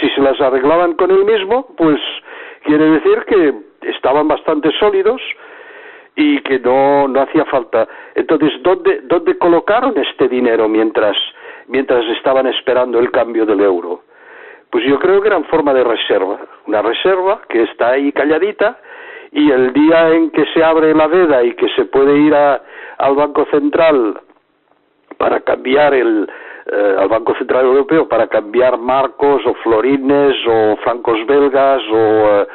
Si se las arreglaban con el mismo, pues quiere decir que estaban bastante sólidos y que no hacía falta. Entonces, ¿dónde colocaron este dinero mientras estaban esperando el cambio del euro? Pues yo creo que era en forma de reserva, una reserva que está ahí calladita, y el día en que se abre la veda y que se puede ir al Banco Central para cambiar al Banco Central Europeo para cambiar marcos o florines o francos belgas o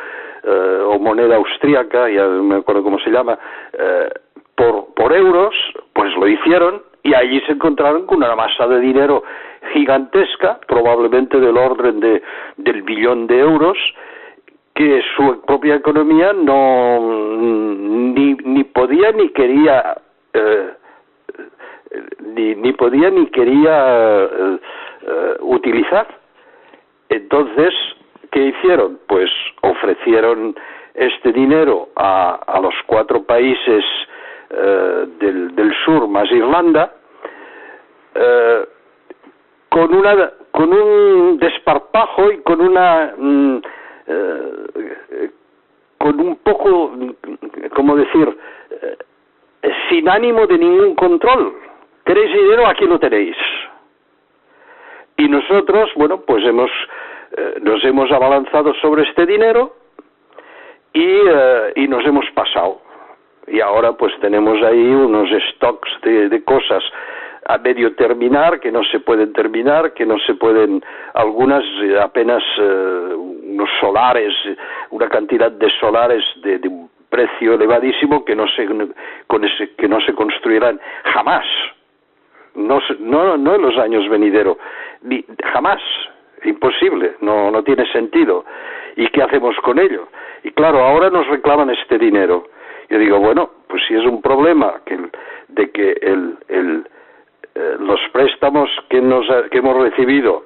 moneda austríaca, ya no me acuerdo cómo se llama, por euros, pues lo hicieron, y allí se encontraron con una masa de dinero gigantesca, probablemente del orden del billón de euros, que su propia economía ni podía ni quería utilizar. Entonces, ¿qué hicieron? Pues ofrecieron este dinero a los 4 países del sur más Irlanda, con un desparpajo y con un poco, ¿cómo decir?, sin ánimo de ningún control. ¿Queréis dinero? Aquí lo tenéis. Y nosotros, bueno, pues nos hemos abalanzado sobre este dinero y nos hemos pasado. Y ahora pues tenemos ahí unos stocks de cosas a medio terminar, que no se pueden terminar, que no se pueden, algunas apenas unos solares, una cantidad de solares de un precio elevadísimo que no se construirán jamás, no en los años venideros, jamás, imposible, no tiene sentido. ¿Y qué hacemos con ello? Y claro, ahora nos reclaman este dinero. Yo digo, bueno, pues si es un problema de que los préstamos que hemos recibido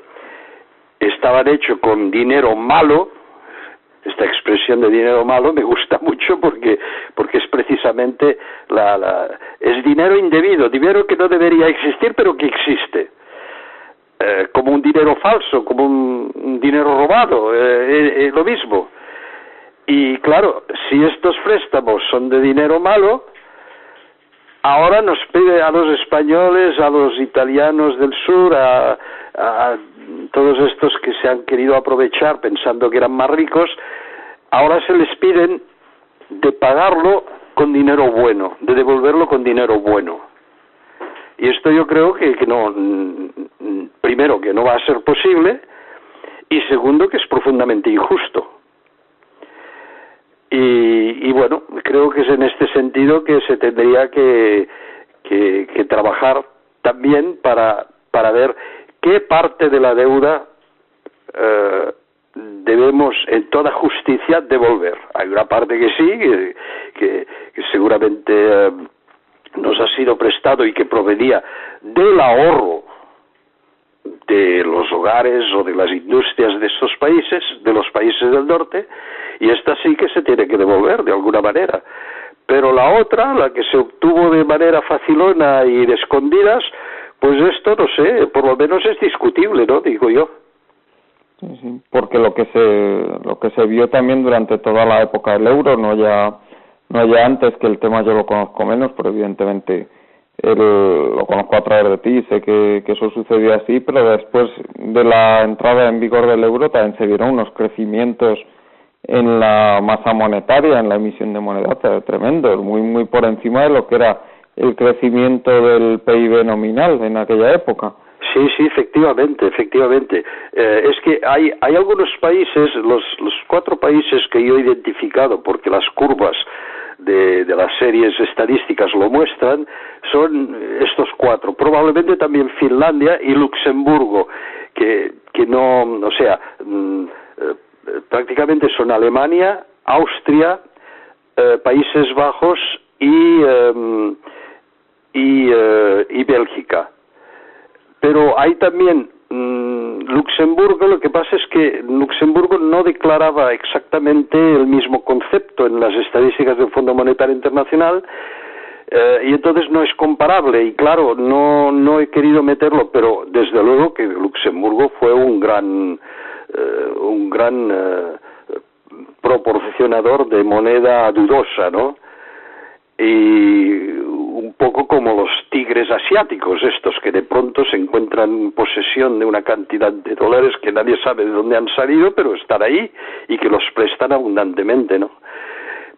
estaban hechos con dinero malo. Esta expresión de dinero malo me gusta mucho porque es precisamente es dinero indebido, dinero que no debería existir pero que existe, como un dinero falso, como un dinero robado, lo mismo. Y claro, si estos préstamos son de dinero malo, ahora nos pide a los españoles, a los italianos del sur, a todos estos que se han querido aprovechar pensando que eran más ricos, ahora se les piden de pagarlo con dinero bueno, de devolverlo con dinero bueno. Y esto yo creo que no, primero, que no va a ser posible, y segundo, que es profundamente injusto. Y bueno, creo que es en este sentido que se tendría que trabajar también para ver qué parte de la deuda debemos en toda justicia devolver. Hay una parte que sí, que seguramente nos ha sido prestado y que provenía del ahorro de los hogares o de las industrias de estos países, de los países del norte, y esta sí que se tiene que devolver de alguna manera. Pero la otra, la que se obtuvo de manera facilona y de escondidas, pues esto no sé, por lo menos es discutible, ¿no? Digo yo. Sí, porque lo que se vio también durante toda la época del euro, no ya antes, que el tema yo lo conozco menos, pero evidentemente lo conozco a través de ti, sé que eso sucedió así, pero después de la entrada en vigor del euro también se vieron unos crecimientos en la masa monetaria, en la emisión de moneda tremendos, muy por encima de lo que era el crecimiento del PIB nominal en aquella época. Sí, efectivamente. Es que hay algunos países, los 4 países que yo he identificado, porque las curvas de las series estadísticas lo muestran, son estos 4. Probablemente también Finlandia y Luxemburgo, que no, o sea, prácticamente son Alemania, Austria, Países Bajos y Bélgica. Pero hay también Luxemburgo. Lo que pasa es que Luxemburgo no declaraba exactamente el mismo concepto en las estadísticas del Fondo Monetario Internacional, y entonces no es comparable, y claro, no he querido meterlo, pero desde luego que Luxemburgo fue un gran proporcionador de moneda dudosa, ¿no? Y un poco como los tigres asiáticos estos, que de pronto se encuentran en posesión de una cantidad de dólares que nadie sabe de dónde han salido, pero están ahí y que los prestan abundantemente, ¿no?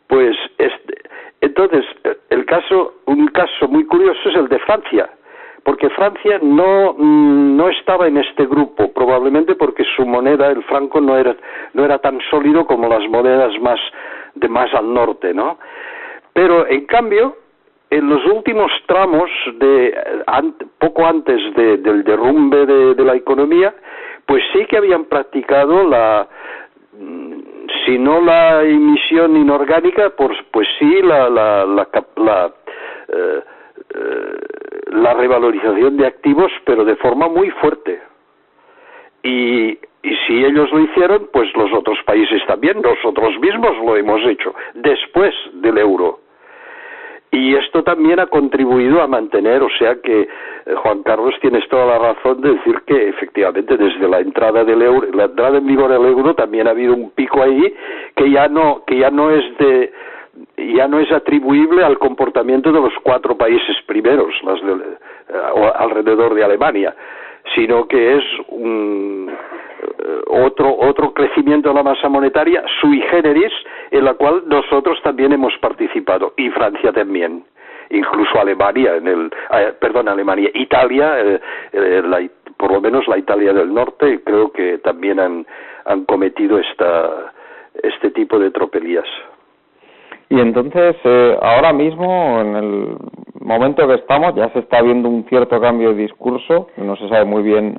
Pues entonces un caso muy curioso es el de Francia, porque Francia no estaba en este grupo, probablemente porque su moneda, el franco, no era tan sólido como las monedas más al norte, ¿no? Pero en cambio, en los últimos tramos poco antes del derrumbe de la economía, pues sí que habían practicado si no la emisión inorgánica, pues sí la revalorización de activos, pero de forma muy fuerte. Y si ellos lo hicieron, pues los otros países también, nosotros mismos lo hemos hecho, después del euro. Y esto también ha contribuido a mantener, o sea que Juan Carlos, tienes toda la razón de decir que efectivamente desde la entrada del euro, la entrada en vigor del euro, también ha habido un pico ahí que ya no es atribuible al comportamiento de los 4 países primeros, alrededor de Alemania, sino que es otro crecimiento de la masa monetaria sui generis, en la cual nosotros también hemos participado, y Francia también, incluso Alemania, Italia, por lo menos la Italia del norte, creo que también han cometido este tipo de tropelías. Y entonces, ahora mismo, en el momento que estamos, ya se está viendo un cierto cambio de discurso, no se sabe muy bien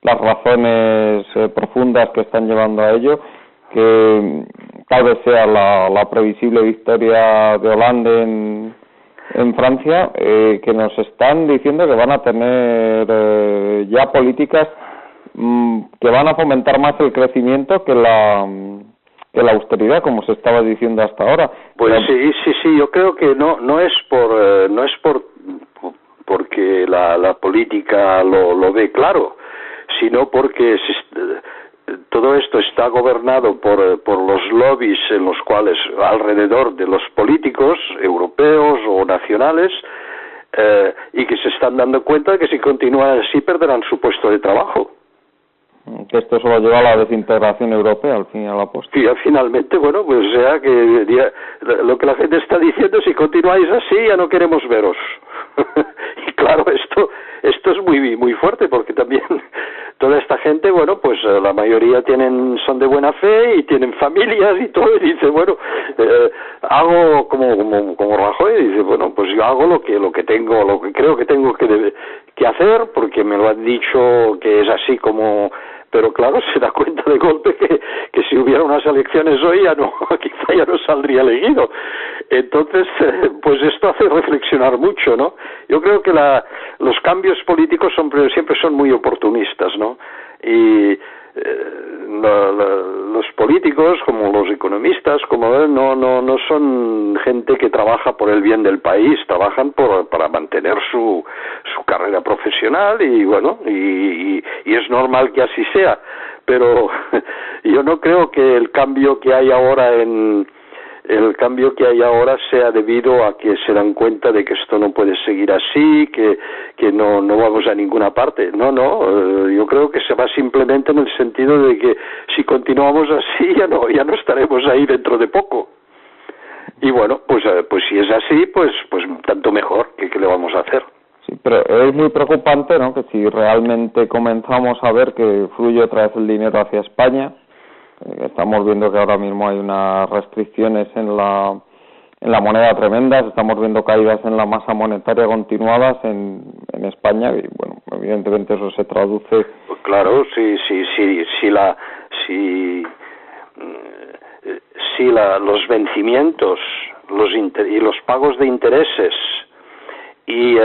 las razones profundas que están llevando a ello, que tal vez sea la previsible victoria de Hollande en Francia, que nos están diciendo que van a tener ya políticas que van a fomentar más el crecimiento que la austeridad, como se estaba diciendo hasta ahora. Pues sí, yo creo que no es porque la política lo ve claro, sino porque todo esto está gobernado por los lobbies en los cuales, alrededor de los políticos europeos o nacionales, y que se están dando cuenta de que si continúan así perderán su puesto de trabajo. Que esto solo lleva a la desintegración europea, al fin y a la postre. Y finalmente, bueno, pues o sea que lo que la gente está diciendo, si continuáis así, ya no queremos veros. Y claro, esto es muy fuerte, porque también toda esta gente, bueno, pues la mayoría son de buena fe y tienen familias y todo, y dice, bueno, hago como Rajoy, dice, bueno, pues yo hago lo que tengo, lo que creo que tengo que hacer, porque me lo han dicho que es así como. Pero claro, se da cuenta de golpe que si hubiera unas elecciones hoy quizá ya no saldría elegido. Entonces, pues esto hace reflexionar mucho, ¿no? Yo creo que los cambios políticos siempre son muy oportunistas, ¿no? Y los políticos, como los economistas, no son gente que trabaja por el bien del país, trabajan para mantener su carrera profesional, y bueno, y es normal que así sea, pero yo no creo que el cambio que hay ahora sea debido a que se dan cuenta de que esto no puede seguir así, que no vamos a ninguna parte. No, yo creo que se va simplemente en el sentido de que si continuamos así ya no estaremos ahí dentro de poco. Y bueno, pues si es así, pues tanto mejor, ¿qué le vamos a hacer? Sí, pero es muy preocupante, ¿no?, que si realmente comenzamos a ver que fluye otra vez el dinero hacia España. Estamos viendo que ahora mismo hay unas restricciones en la moneda tremendas, estamos viendo caídas en la masa monetaria continuadas en España y bueno, evidentemente eso se traduce. Pues claro, los vencimientos, y los pagos de intereses y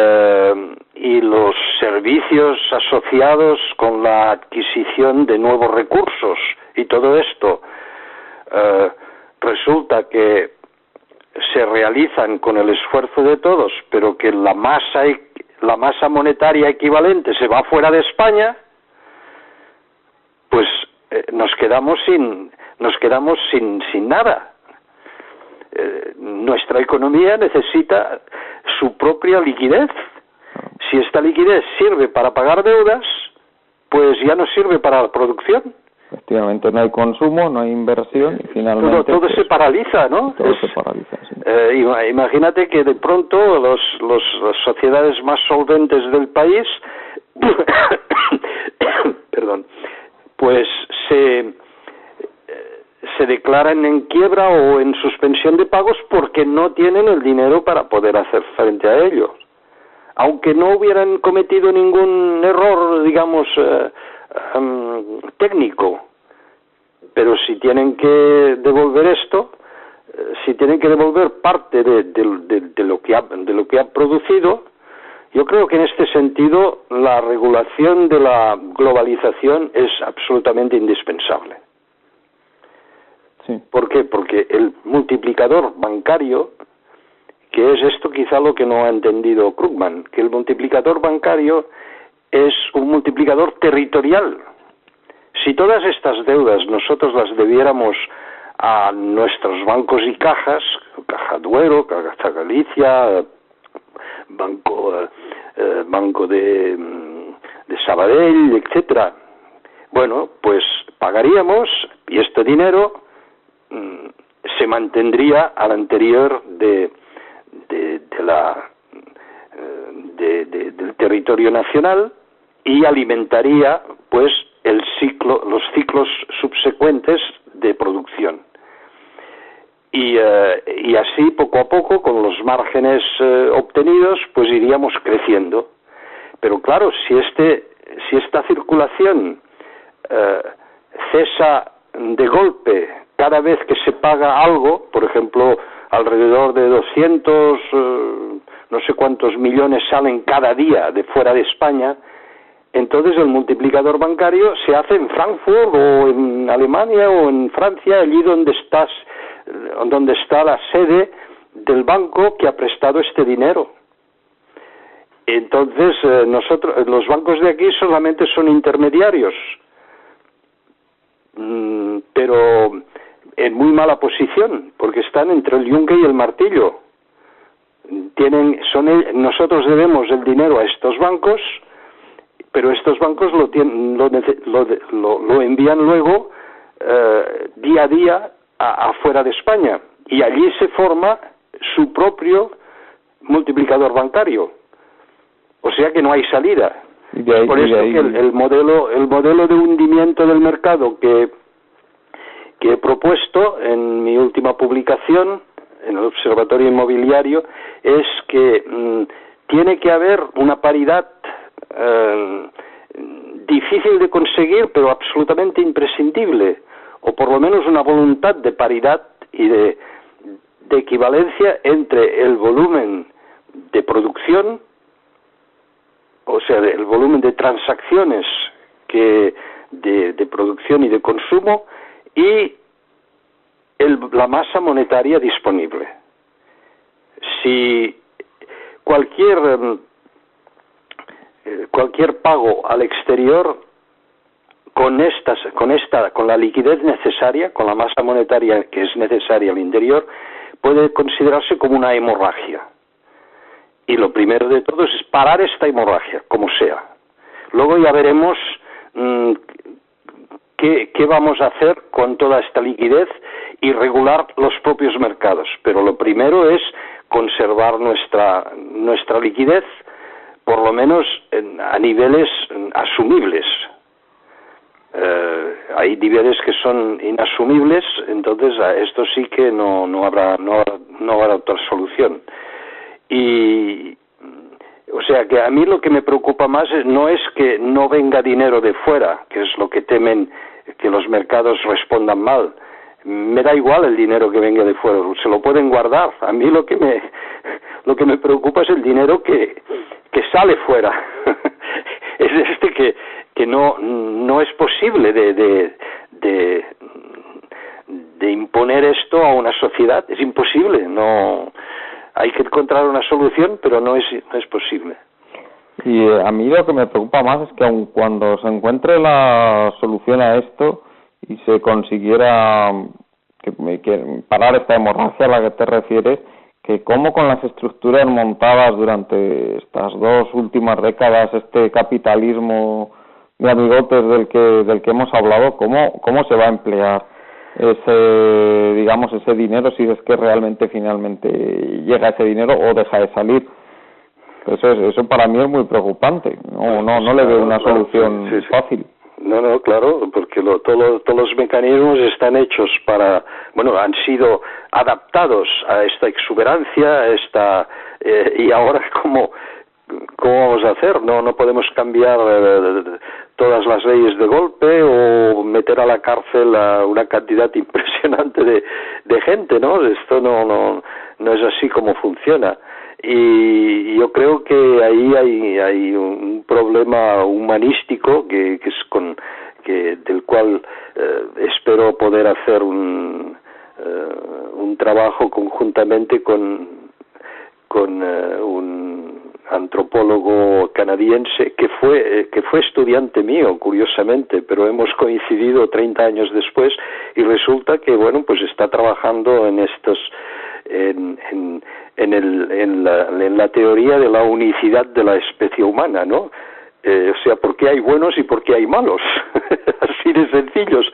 los servicios asociados con la adquisición de nuevos recursos y todo esto resulta que se realizan con el esfuerzo de todos, pero que la masa monetaria equivalente se va fuera de España, pues nos quedamos sin nada. Nuestra economía necesita su propia liquidez. Si esta liquidez sirve para pagar deudas, pues ya no sirve para la producción. Efectivamente, no hay consumo, no hay inversión y finalmente todo se paraliza, ¿no? Todo se paraliza, sí. Imagínate que de pronto las sociedades más solventes del país perdón, pues se declaran en quiebra o en suspensión de pagos porque no tienen el dinero para poder hacer frente a ello. Aunque no hubieran cometido ningún error, digamos, técnico, pero si tienen que devolver esto, si tienen que devolver parte de lo que ha producido, yo creo que en este sentido la regulación de la globalización es absolutamente indispensable. Sí. ¿Por qué? Porque el multiplicador bancario, que es esto quizá lo que no ha entendido Krugman, que el multiplicador bancario es un multiplicador territorial. Si todas estas deudas nosotros las debiéramos a nuestros bancos y cajas, Caja Duero, Caja Galicia, Banco de Sabadell, etcétera, bueno, pues pagaríamos y este dinero se mantendría al anterior del territorio nacional y alimentaría pues los ciclos subsecuentes de producción y así poco a poco con los márgenes obtenidos pues iríamos creciendo. Pero claro, si esta circulación cesa de golpe cada vez que se paga algo, por ejemplo, alrededor de 200, no sé cuántos millones salen cada día de fuera de España, entonces el multiplicador bancario se hace en Frankfurt o en Alemania o en Francia, allí donde está la sede del banco que ha prestado este dinero. Entonces los bancos de aquí solamente son intermediarios, pero en muy mala posición, porque están entre el yunque y el martillo. Nosotros debemos el dinero a estos bancos, pero estos bancos lo envían luego día a día afuera de España, y allí se forma su propio multiplicador bancario. O sea que no hay salida. Por eso que el modelo de hundimiento del mercado que he propuesto en mi última publicación en el Observatorio Inmobiliario es que tiene que haber una paridad difícil de conseguir, pero absolutamente imprescindible, o por lo menos una voluntad de paridad y de equivalencia entre el volumen de producción, o sea, el volumen de transacciones de producción y de consumo, y la masa monetaria disponible. Si cualquier pago al exterior con la liquidez necesaria, con la masa monetaria que es necesaria al interior, puede considerarse como una hemorragia. Y lo primero de todo es parar esta hemorragia, como sea. Luego ya veremos qué vamos a hacer con toda esta liquidez y regular los propios mercados. Pero lo primero es conservar nuestra liquidez, por lo menos a niveles asumibles. hay niveles que son inasumibles, entonces a esto sí que no habrá otra solución. Y o sea que a mí lo que me preocupa más no es que no venga dinero de fuera, que es lo que temen que los mercados respondan mal. Me da igual el dinero que venga de fuera, se lo pueden guardar. A mí lo que me preocupa es el dinero que sale fuera. Es que no es posible de imponer esto a una sociedad, es imposible, no. Hay que encontrar una solución, pero no es posible. Y a mí lo que me preocupa más es que aun cuando se encuentre la solución a esto y se consiguiera que parar esta hemorragia a la que te refieres, que como con las estructuras montadas durante estas 2 últimas décadas, este capitalismo de amigotes del que hemos hablado, cómo se va a emplear ese dinero, si es que realmente finalmente llega ese dinero o deja de salir. Eso para mí es muy preocupante. No le veo una solución fácil. No, claro, porque todos los mecanismos están hechos han sido adaptados a esta exuberancia, y ahora ¿cómo vamos a hacer? No podemos cambiar todas las leyes de golpe o meter a la cárcel a una cantidad impresionante de gente, ¿no? Esto no es así como funciona. Y yo creo que ahí hay un problema humanístico del cual espero poder hacer un trabajo conjuntamente con un antropólogo canadiense que fue estudiante mío, curiosamente, pero hemos coincidido 30 años después y resulta que pues está trabajando en la teoría de la unicidad de la especie humana, ¿no? O sea, ¿por qué hay buenos y por qué hay malos? Así de sencillos.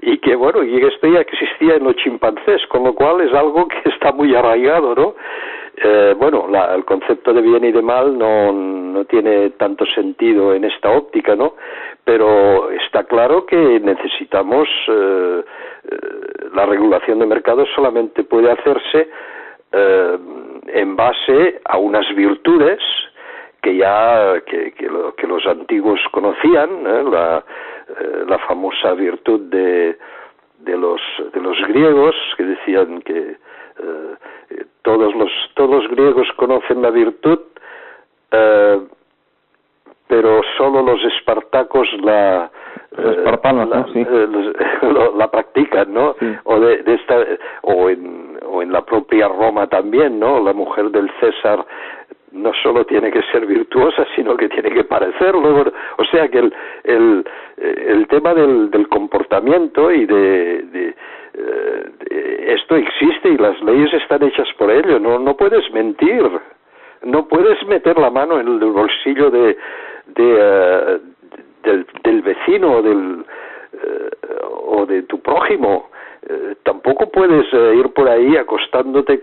Y que esto ya existía en los chimpancés, con lo cual es algo que está muy arraigado, ¿no? El concepto de bien y de mal no tiene tanto sentido en esta óptica, ¿no? Pero está claro que necesitamos la regulación de mercados solamente puede hacerse en base a unas virtudes que los antiguos conocían, la famosa virtud de los griegos, que decían que todos los griegos conocen la virtud, pero solo los espartacos la practican, ¿no? Sí. O en la propia Roma también, ¿no? La mujer del César no solo tiene que ser virtuosa, sino que tiene que parecerlo. O sea que el tema del comportamiento y de esto existe y las leyes están hechas por ello. No puedes mentir, no puedes meter la mano en el bolsillo del vecino o de tu prójimo. Tampoco puedes ir por ahí acostándote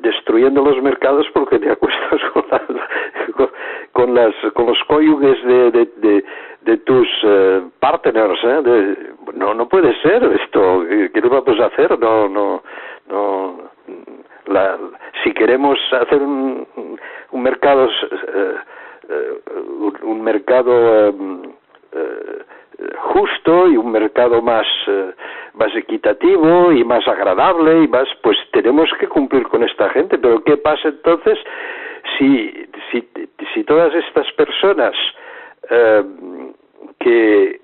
destruyendo los mercados porque te acuestas con los cónyuges de tus partners, no puede ser esto. ¿Qué nos vamos a hacer? Si queremos hacer un mercado justo y un mercado más equitativo y más agradable y más, pues tenemos que cumplir con esta gente. Pero ¿qué pasa entonces si todas estas personas que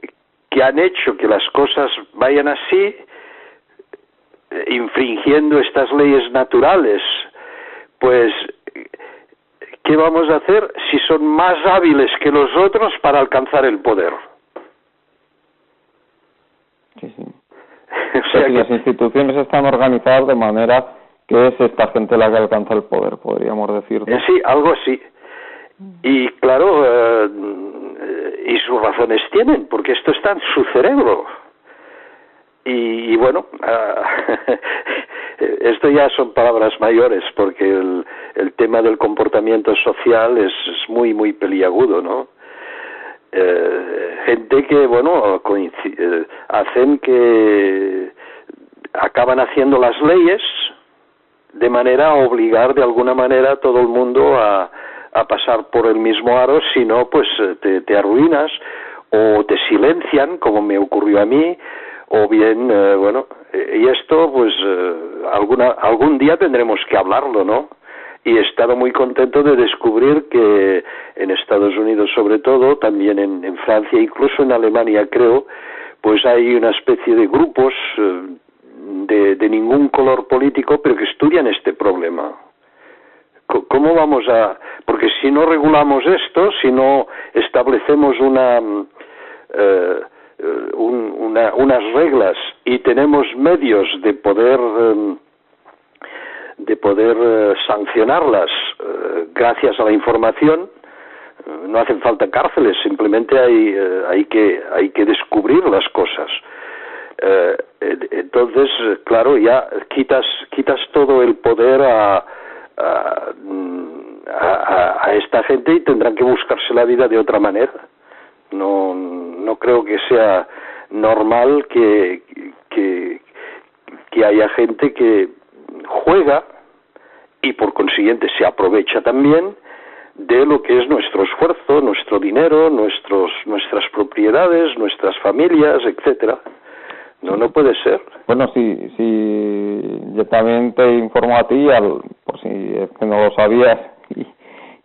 han hecho que las cosas vayan así, infringiendo estas leyes naturales, pues ¿qué vamos a hacer si son más hábiles que los otros para alcanzar el poder? Sí. O sea que las instituciones están organizadas de manera que es esta gente la que alcanza el poder, podríamos decir, ¿no? Sí, algo así. Y claro, y sus razones tienen, porque esto está en su cerebro. Y esto ya son palabras mayores, porque el tema del comportamiento social es muy, muy peliagudo, ¿no? gente que, bueno, hacen que acaban haciendo las leyes de manera a obligar de alguna manera a todo el mundo a pasar por el mismo aro, si no, pues te arruinas o te silencian, como me ocurrió a mí, o bien, bueno, y esto, pues, algún día tendremos que hablarlo, ¿no? Y he estado muy contento de descubrir que en Estados Unidos, sobre todo, también en Francia, incluso en Alemania, creo, pues hay una especie de grupos de ningún color político, pero que estudian este problema. ¿Cómo vamos a...? Porque si no regulamos esto, si no establecemos unas reglas y tenemos medios de poder sancionarlas gracias a la información, no hacen falta cárceles, simplemente hay que descubrir las cosas. Entonces, claro, ya quitas todo el poder a esta gente y tendrán que buscarse la vida de otra manera. No creo que sea normal que haya gente que juega y por consiguiente se aprovecha también de lo que es nuestro esfuerzo, nuestro dinero, nuestras propiedades, nuestras familias, etcétera. No puede ser. Bueno, sí, yo también te informo a ti, por si es que no lo sabías,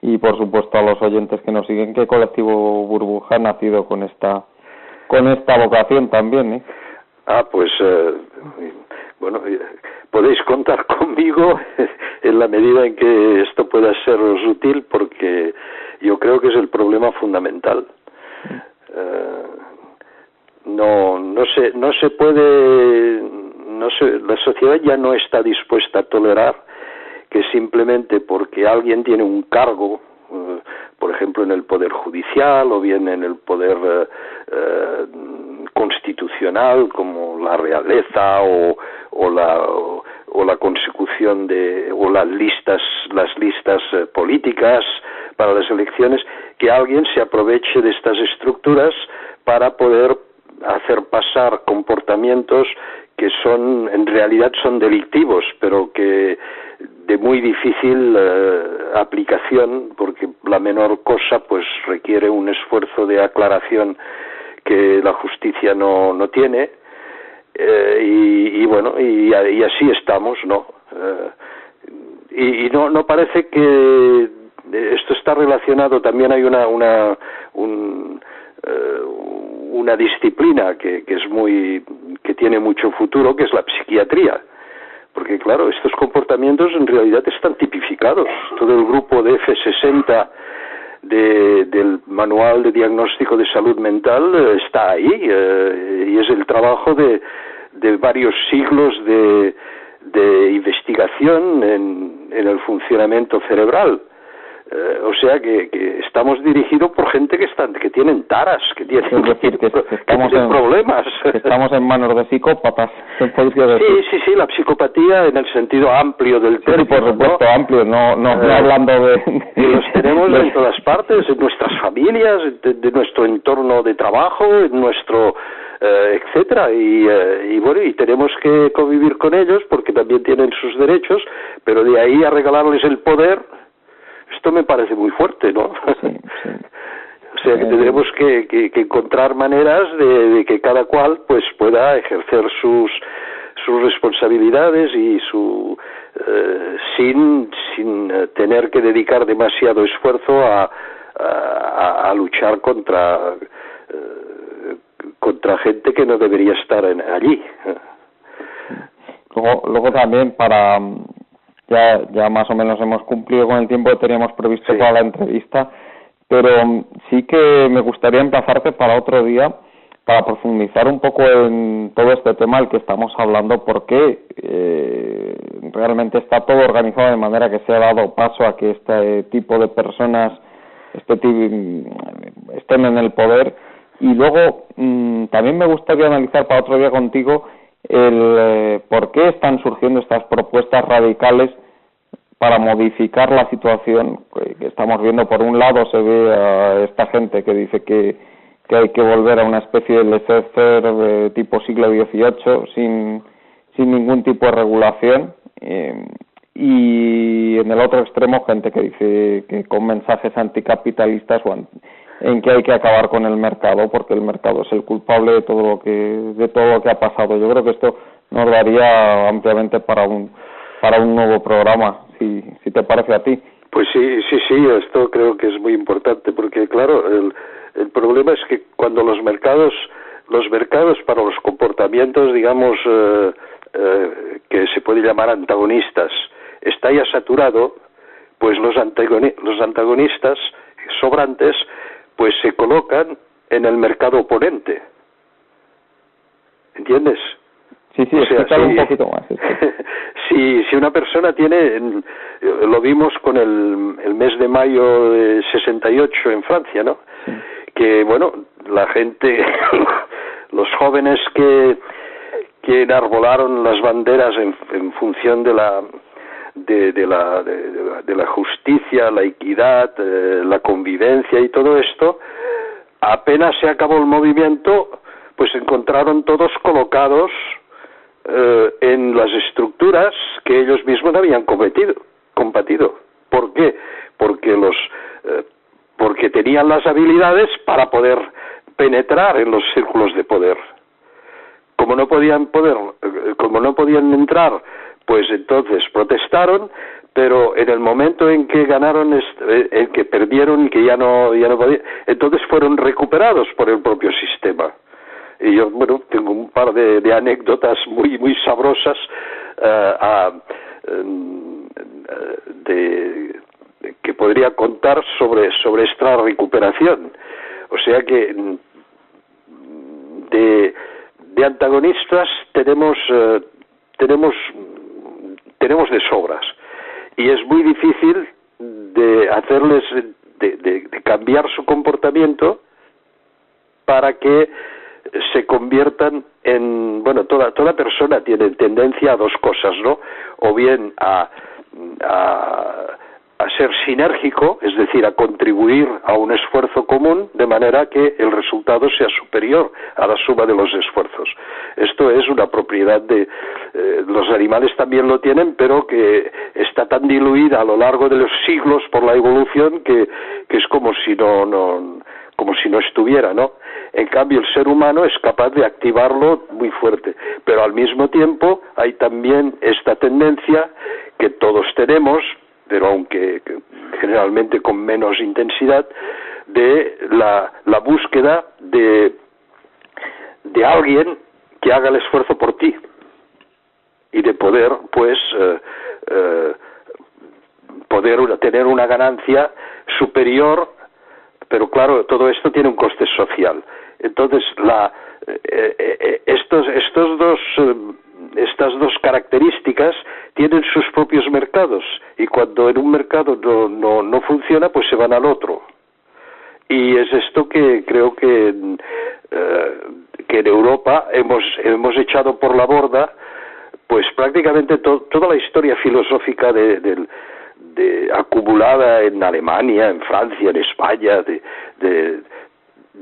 y por supuesto a los oyentes que nos siguen, que Colectivo Burbuja ha nacido con esta vocación también, ¿eh? Pues bueno, podéis contar conmigo en la medida en que esto pueda seros útil, porque yo creo que es el problema fundamental. No se puede, la sociedad ya no está dispuesta a tolerar que simplemente porque alguien tiene un cargo, por ejemplo en el poder judicial o bien en el poder constitucional, como la realeza o la consecución o las listas políticas para las elecciones, que alguien se aproveche de estas estructuras para poder hacer pasar comportamientos que en realidad son delictivos, pero que de muy difícil aplicación, porque la menor cosa pues requiere un esfuerzo de aclaración que la justicia no tiene, y bueno, y así estamos, ¿no? Y no parece que esto está relacionado. También hay una disciplina que tiene mucho futuro, que es la psiquiatría, porque claro, estos comportamientos en realidad están tipificados. Todo el grupo de F60 del Manual de Diagnóstico de Salud Mental está ahí, y es el trabajo de varios siglos de investigación en el funcionamiento cerebral. O sea que estamos dirigidos por gente que tienen taras, que tienen problemas. Estamos en manos de psicópatas. Sí, la psicopatía en el sentido amplio del término. Sí, por supuesto, ¿no? Amplio, no hablando de... Y los tenemos en todas partes, en nuestras familias, de nuestro entorno de trabajo, en nuestro... etcétera, y bueno, y tenemos que convivir con ellos porque también tienen sus derechos, pero de ahí a regalarles el poder, esto me parece muy fuerte, ¿no? Sí. O sea que tendremos que encontrar maneras de que cada cual pues pueda ejercer sus responsabilidades y sin tener que dedicar demasiado esfuerzo a luchar contra gente que no debería estar allí. Luego también ya más o menos hemos cumplido con el tiempo que teníamos previsto para la entrevista, pero sí que me gustaría emplazarte para otro día para profundizar un poco en todo este tema del que estamos hablando, porque realmente está todo organizado de manera que se ha dado paso a que este tipo de personas estén en el poder. Y luego también me gustaría analizar para otro día contigo el por qué están surgiendo estas propuestas radicales para modificar la situación que estamos viendo. Por un lado se ve a esta gente que dice que hay que volver a una especie de laissez-faire tipo siglo XVIII sin ningún tipo de regulación, y en el otro extremo gente que dice que con mensajes anticapitalistas en que hay que acabar con el mercado porque el mercado es el culpable de todo lo que ha pasado. Yo creo que esto nos daría ampliamente para un nuevo programa, si te parece a ti. Pues sí, esto creo que es muy importante porque claro, el problema es que cuando los mercados para los comportamientos, digamos, que se puede llamar antagonistas, está ya saturado, pues los antagonistas sobrantes pues se colocan en el mercado oponente. ¿Entiendes? Sí, explícalo un poquito más. Si una persona tiene, lo vimos con el mes de mayo de 68 en Francia, ¿no? Sí. Que bueno, la gente, los jóvenes que enarbolaron las banderas en función de la justicia, la equidad, la convivencia y todo esto, apenas se acabó el movimiento, pues se encontraron todos colocados en las estructuras que ellos mismos habían combatido. ¿Por qué? Porque tenían las habilidades para poder penetrar en los círculos de poder. Como no podían entrar, pues entonces protestaron, pero en el momento en que ganaron, en que perdieron y que ya no podían, entonces fueron recuperados por el propio sistema. Y yo, bueno, tengo un par de anécdotas muy sabrosas que podría contar sobre esta recuperación. O sea que de antagonistas tenemos de sobras, y es muy difícil de hacerles de cambiar su comportamiento para que se conviertan en, bueno, toda persona tiene tendencia a dos cosas, ¿no? O bien a ser sinérgico, es decir, a contribuir a un esfuerzo común de manera que el resultado sea superior a la suma de los esfuerzos. Esto es una propiedad de los animales también lo tienen, pero que está tan diluida a lo largo de los siglos por la evolución que es como si no estuviera, ¿no? En cambio, el ser humano es capaz de activarlo muy fuerte, pero al mismo tiempo hay también esta tendencia que todos tenemos, pero aunque generalmente con menos intensidad, de la búsqueda de alguien que haga el esfuerzo por ti y de poder, pues, tener una ganancia superior, pero claro, todo esto tiene un coste social. Entonces, estas dos características tienen sus propios mercados, y cuando en un mercado no funciona, pues se van al otro. Y es esto que creo que en Europa hemos echado por la borda, pues prácticamente toda la historia filosófica acumulada en Alemania, en Francia, en España,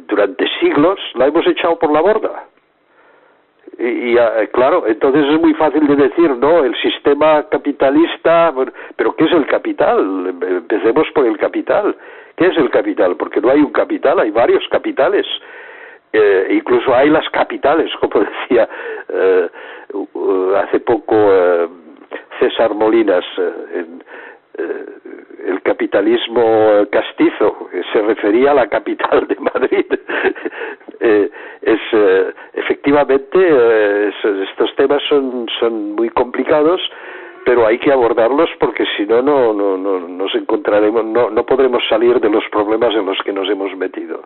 durante siglos, la hemos echado por la borda. Y claro, entonces es muy fácil de decir, no, el sistema capitalista, bueno, pero ¿qué es el capital? Empecemos por el capital. ¿Qué es el capital? Porque no hay un capital, hay varios capitales. Incluso hay las capitales, como decía hace poco César Molinas, el capitalismo castizo, que se refería a la capital de Madrid. Efectivamente, estos temas son muy complicados, pero hay que abordarlos porque si no nos encontraremos, no podremos salir de los problemas en los que nos hemos metido.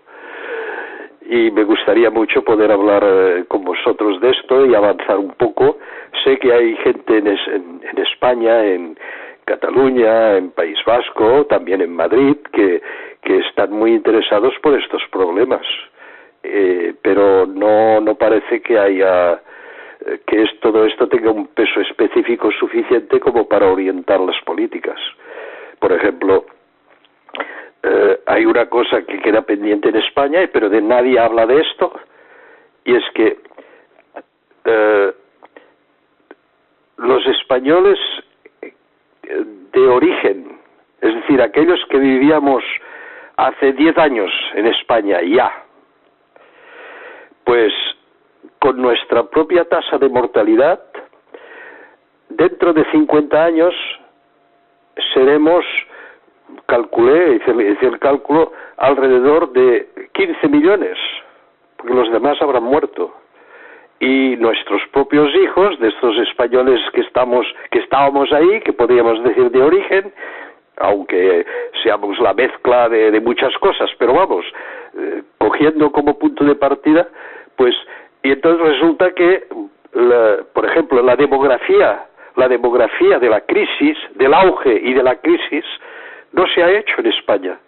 Y me gustaría mucho poder hablar con vosotros de esto y avanzar un poco. Sé que hay gente en España, en Cataluña, en País Vasco, también en Madrid, que están muy interesados por estos problemas, pero no parece que haya todo esto tenga un peso específico suficiente como para orientar las políticas. Por ejemplo, hay una cosa que queda pendiente en España, pero de nadie habla de esto, y es que los españoles de origen, es decir, aquellos que vivíamos hace 10 años en España ya, pues con nuestra propia tasa de mortalidad, dentro de 50 años seremos, calculé, hice el cálculo, alrededor de 15 millones, porque los demás habrán muerto. Y nuestros propios hijos, de estos españoles que estábamos ahí, que podríamos decir de origen, aunque seamos la mezcla de muchas cosas, pero vamos, cogiendo como punto de partida, pues, y entonces resulta que, por ejemplo, la demografía de la crisis, del auge y de la crisis, no se ha hecho en España.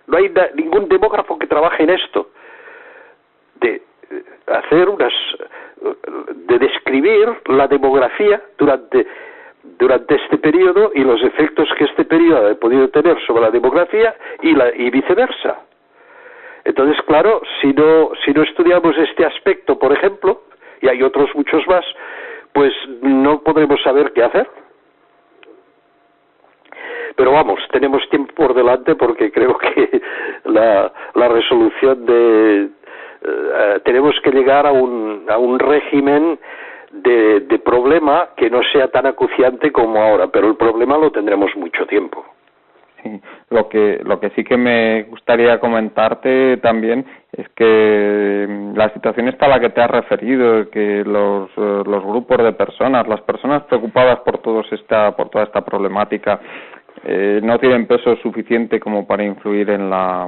No hay ningún demógrafo que trabaje en esto, de describir la demografía durante este periodo y los efectos que este periodo ha podido tener sobre la demografía y viceversa. Entonces, claro, si no estudiamos este aspecto, por ejemplo, y hay otros muchos más, pues no podremos saber qué hacer. Pero vamos, tenemos tiempo por delante porque creo que la resolución tenemos que llegar a un régimen de problema que no sea tan acuciante como ahora, pero el problema lo tendremos mucho tiempo. Sí, lo que sí que me gustaría comentarte también es que la situación esta a la que te has referido, que los grupos de personas, las personas preocupadas por toda esta problemática, no tienen peso suficiente como para influir en la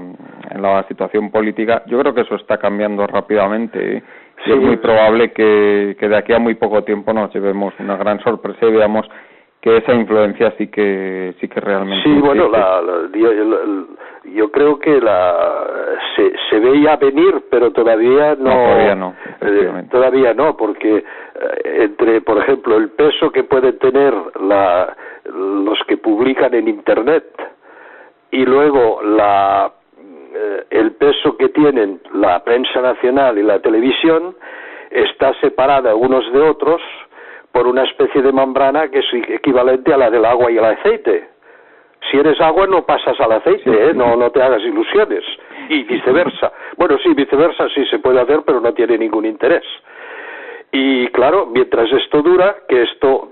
situación política. Yo creo que eso está cambiando rápidamente, y es muy probable que de aquí a muy poco tiempo nos llevemos una gran sorpresa y veamos que esa influencia sí que realmente sí existe. Bueno, yo creo que se veía venir, pero todavía no. Todavía no, porque entre, por ejemplo, el peso que pueden tener los que publican en Internet y luego el peso que tienen la prensa nacional y la televisión, está separada unos de otros por una especie de membrana que es equivalente a la del agua y el aceite. Si eres agua no pasas al aceite, no te hagas ilusiones, y viceversa. Bueno, sí, viceversa sí se puede hacer, pero no tiene ningún interés. Y claro, mientras esto dura, que esto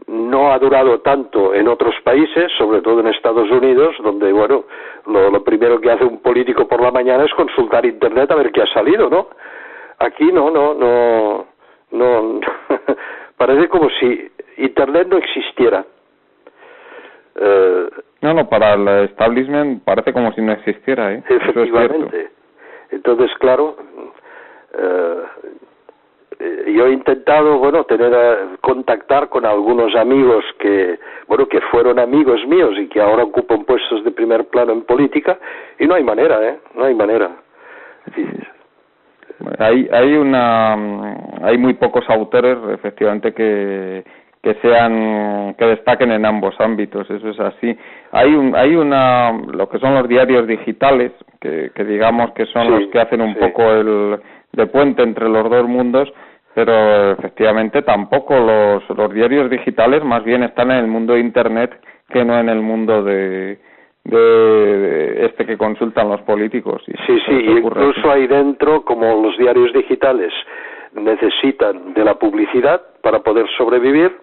no ha durado tanto en otros países, sobre todo en Estados Unidos, donde, bueno, lo primero que hace un político por la mañana es consultar Internet a ver qué ha salido, ¿no? Aquí no parece como si Internet no existiera. Para el establishment parece como si no existiera, ¿eh? Efectivamente. Entonces, claro, yo he intentado, contactar con algunos amigos que fueron amigos míos y que ahora ocupan puestos de primer plano en política, y no hay manera, no hay manera. Sí. Hay muy pocos autores, efectivamente, que destaquen en ambos ámbitos, eso es así. Hay lo que son los diarios digitales, que digamos que son los que hacen un poco de puente entre los dos mundos, pero efectivamente tampoco los diarios digitales más bien están en el mundo de Internet que no en el mundo de que consultan los políticos. Sí, incluso ahí dentro, como los diarios digitales necesitan de la publicidad para poder sobrevivir,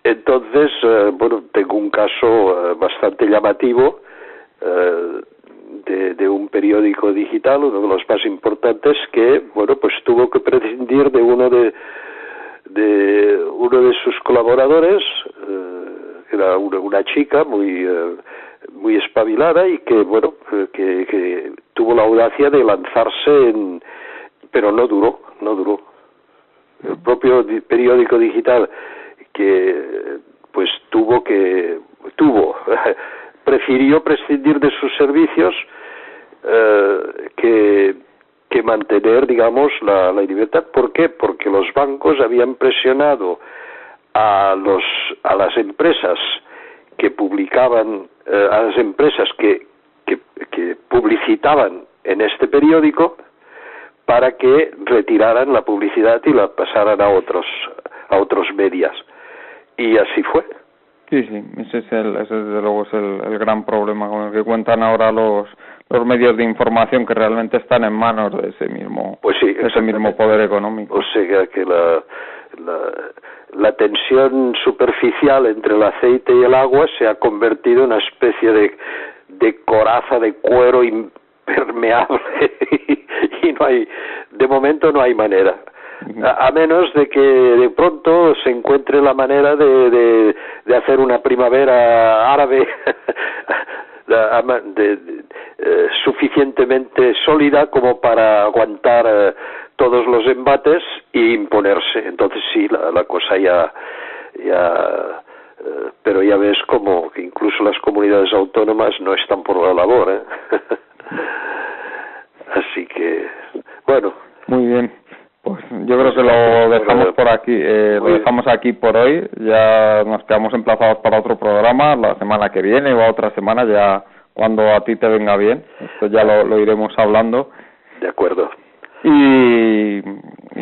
entonces, tengo un caso bastante llamativo de un periódico digital, uno de los más importantes, que, tuvo que prescindir de uno de sus colaboradores, era una chica muy espabilada y que tuvo la audacia de lanzarse pero no duró. El propio periódico digital que prefirió prescindir de sus servicios que mantener, digamos, la libertad. ¿Por qué? Porque los bancos habían presionado a las empresas que publicaban a las empresas que publicitaban en este periódico para que retiraran la publicidad y la pasaran a otros medios. Y así fue. Sí, ese desde luego es el gran problema con el que cuentan ahora los medios de información, que realmente están en manos de ese mismo, pues sí, ese mismo poder económico. O sea que la tensión superficial entre el aceite y el agua se ha convertido en una especie de coraza de cuero impermeable y de momento no hay manera. A menos de que de pronto se encuentre la manera de hacer una primavera árabe suficientemente sólida como para aguantar todos los embates e imponerse. Entonces sí, la cosa ya pero ya ves como que incluso las comunidades autónomas no están por la labor, Así que, bueno. Muy bien. Pues yo creo que lo dejamos por aquí, lo dejamos aquí por hoy. Ya nos quedamos emplazados para otro programa la semana que viene o a otra semana, ya cuando a ti te venga bien. Esto ya lo iremos hablando. De acuerdo. Y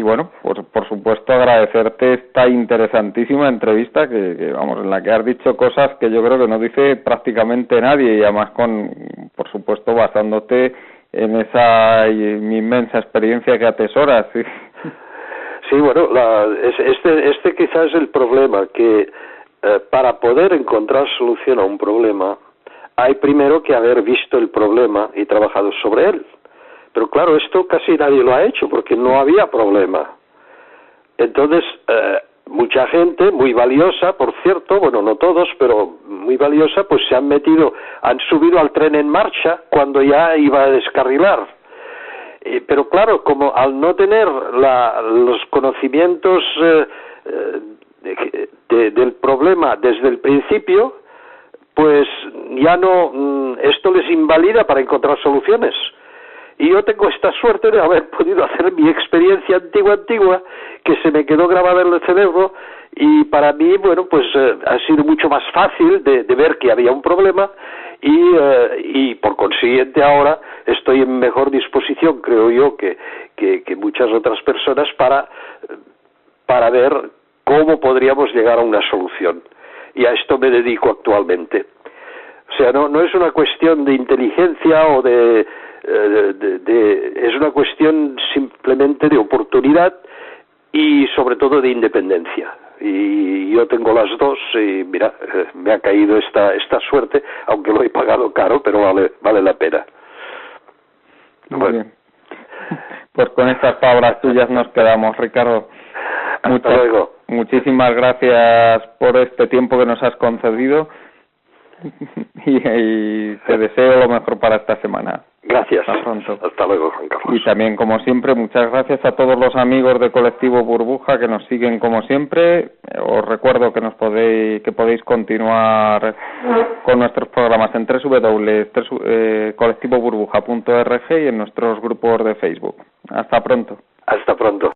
bueno, pues por supuesto agradecerte esta interesantísima entrevista que vamos, en la que has dicho cosas que yo creo que no dice prácticamente nadie, y además por supuesto basándote en esa inmensa experiencia que atesoras. Sí, bueno, este quizás es el problema, que para poder encontrar solución a un problema hay primero que haber visto el problema y trabajado sobre él. Pero claro, esto casi nadie lo ha hecho porque no había problema. Entonces, mucha gente muy valiosa, por cierto, bueno, no todos, pero muy valiosa, pues han subido al tren en marcha cuando ya iba a descarrilar. Pero claro, como al no tener los conocimientos del problema desde el principio, pues ya no, esto les invalida para encontrar soluciones. Y yo tengo esta suerte de haber podido hacer mi experiencia antigua, que se me quedó grabada en el cerebro, y para mí, bueno, pues ha sido mucho más fácil de ver que había un problema, y por consiguiente ahora estoy en mejor disposición, creo yo, que muchas otras personas para ver cómo podríamos llegar a una solución. Y a esto me dedico actualmente. O sea, no es una cuestión de inteligencia o es una cuestión simplemente de oportunidad y sobre todo de independencia. Y yo tengo las dos y mira, me ha caído esta suerte, aunque lo he pagado caro, pero vale la pena. Muy bien. Pues con estas palabras tuyas nos quedamos, Ricardo. Hasta luego. Muchísimas gracias por este tiempo que nos has concedido y te deseo lo mejor para esta semana. Gracias. Hasta pronto. Hasta luego, Juan Carlos. Y también, como siempre, muchas gracias a todos los amigos de Colectivo Burbuja que nos siguen como siempre. Os recuerdo que podéis continuar con nuestros programas en www.colectivoburbuja.org y en nuestros grupos de Facebook. Hasta pronto. Hasta pronto.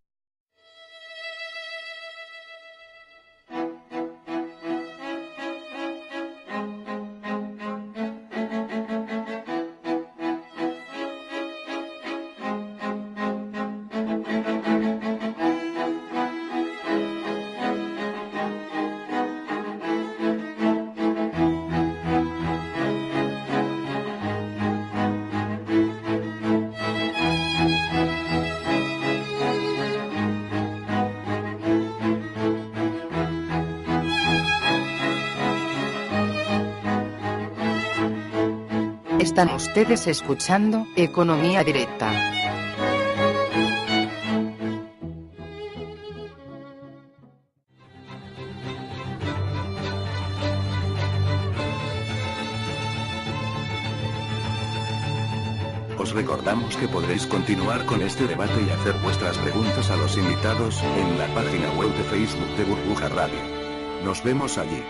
Están ustedes escuchando Economía Directa. Os recordamos que podréis continuar con este debate y hacer vuestras preguntas a los invitados en la página web de Facebook de Burbuja Radio. Nos vemos allí.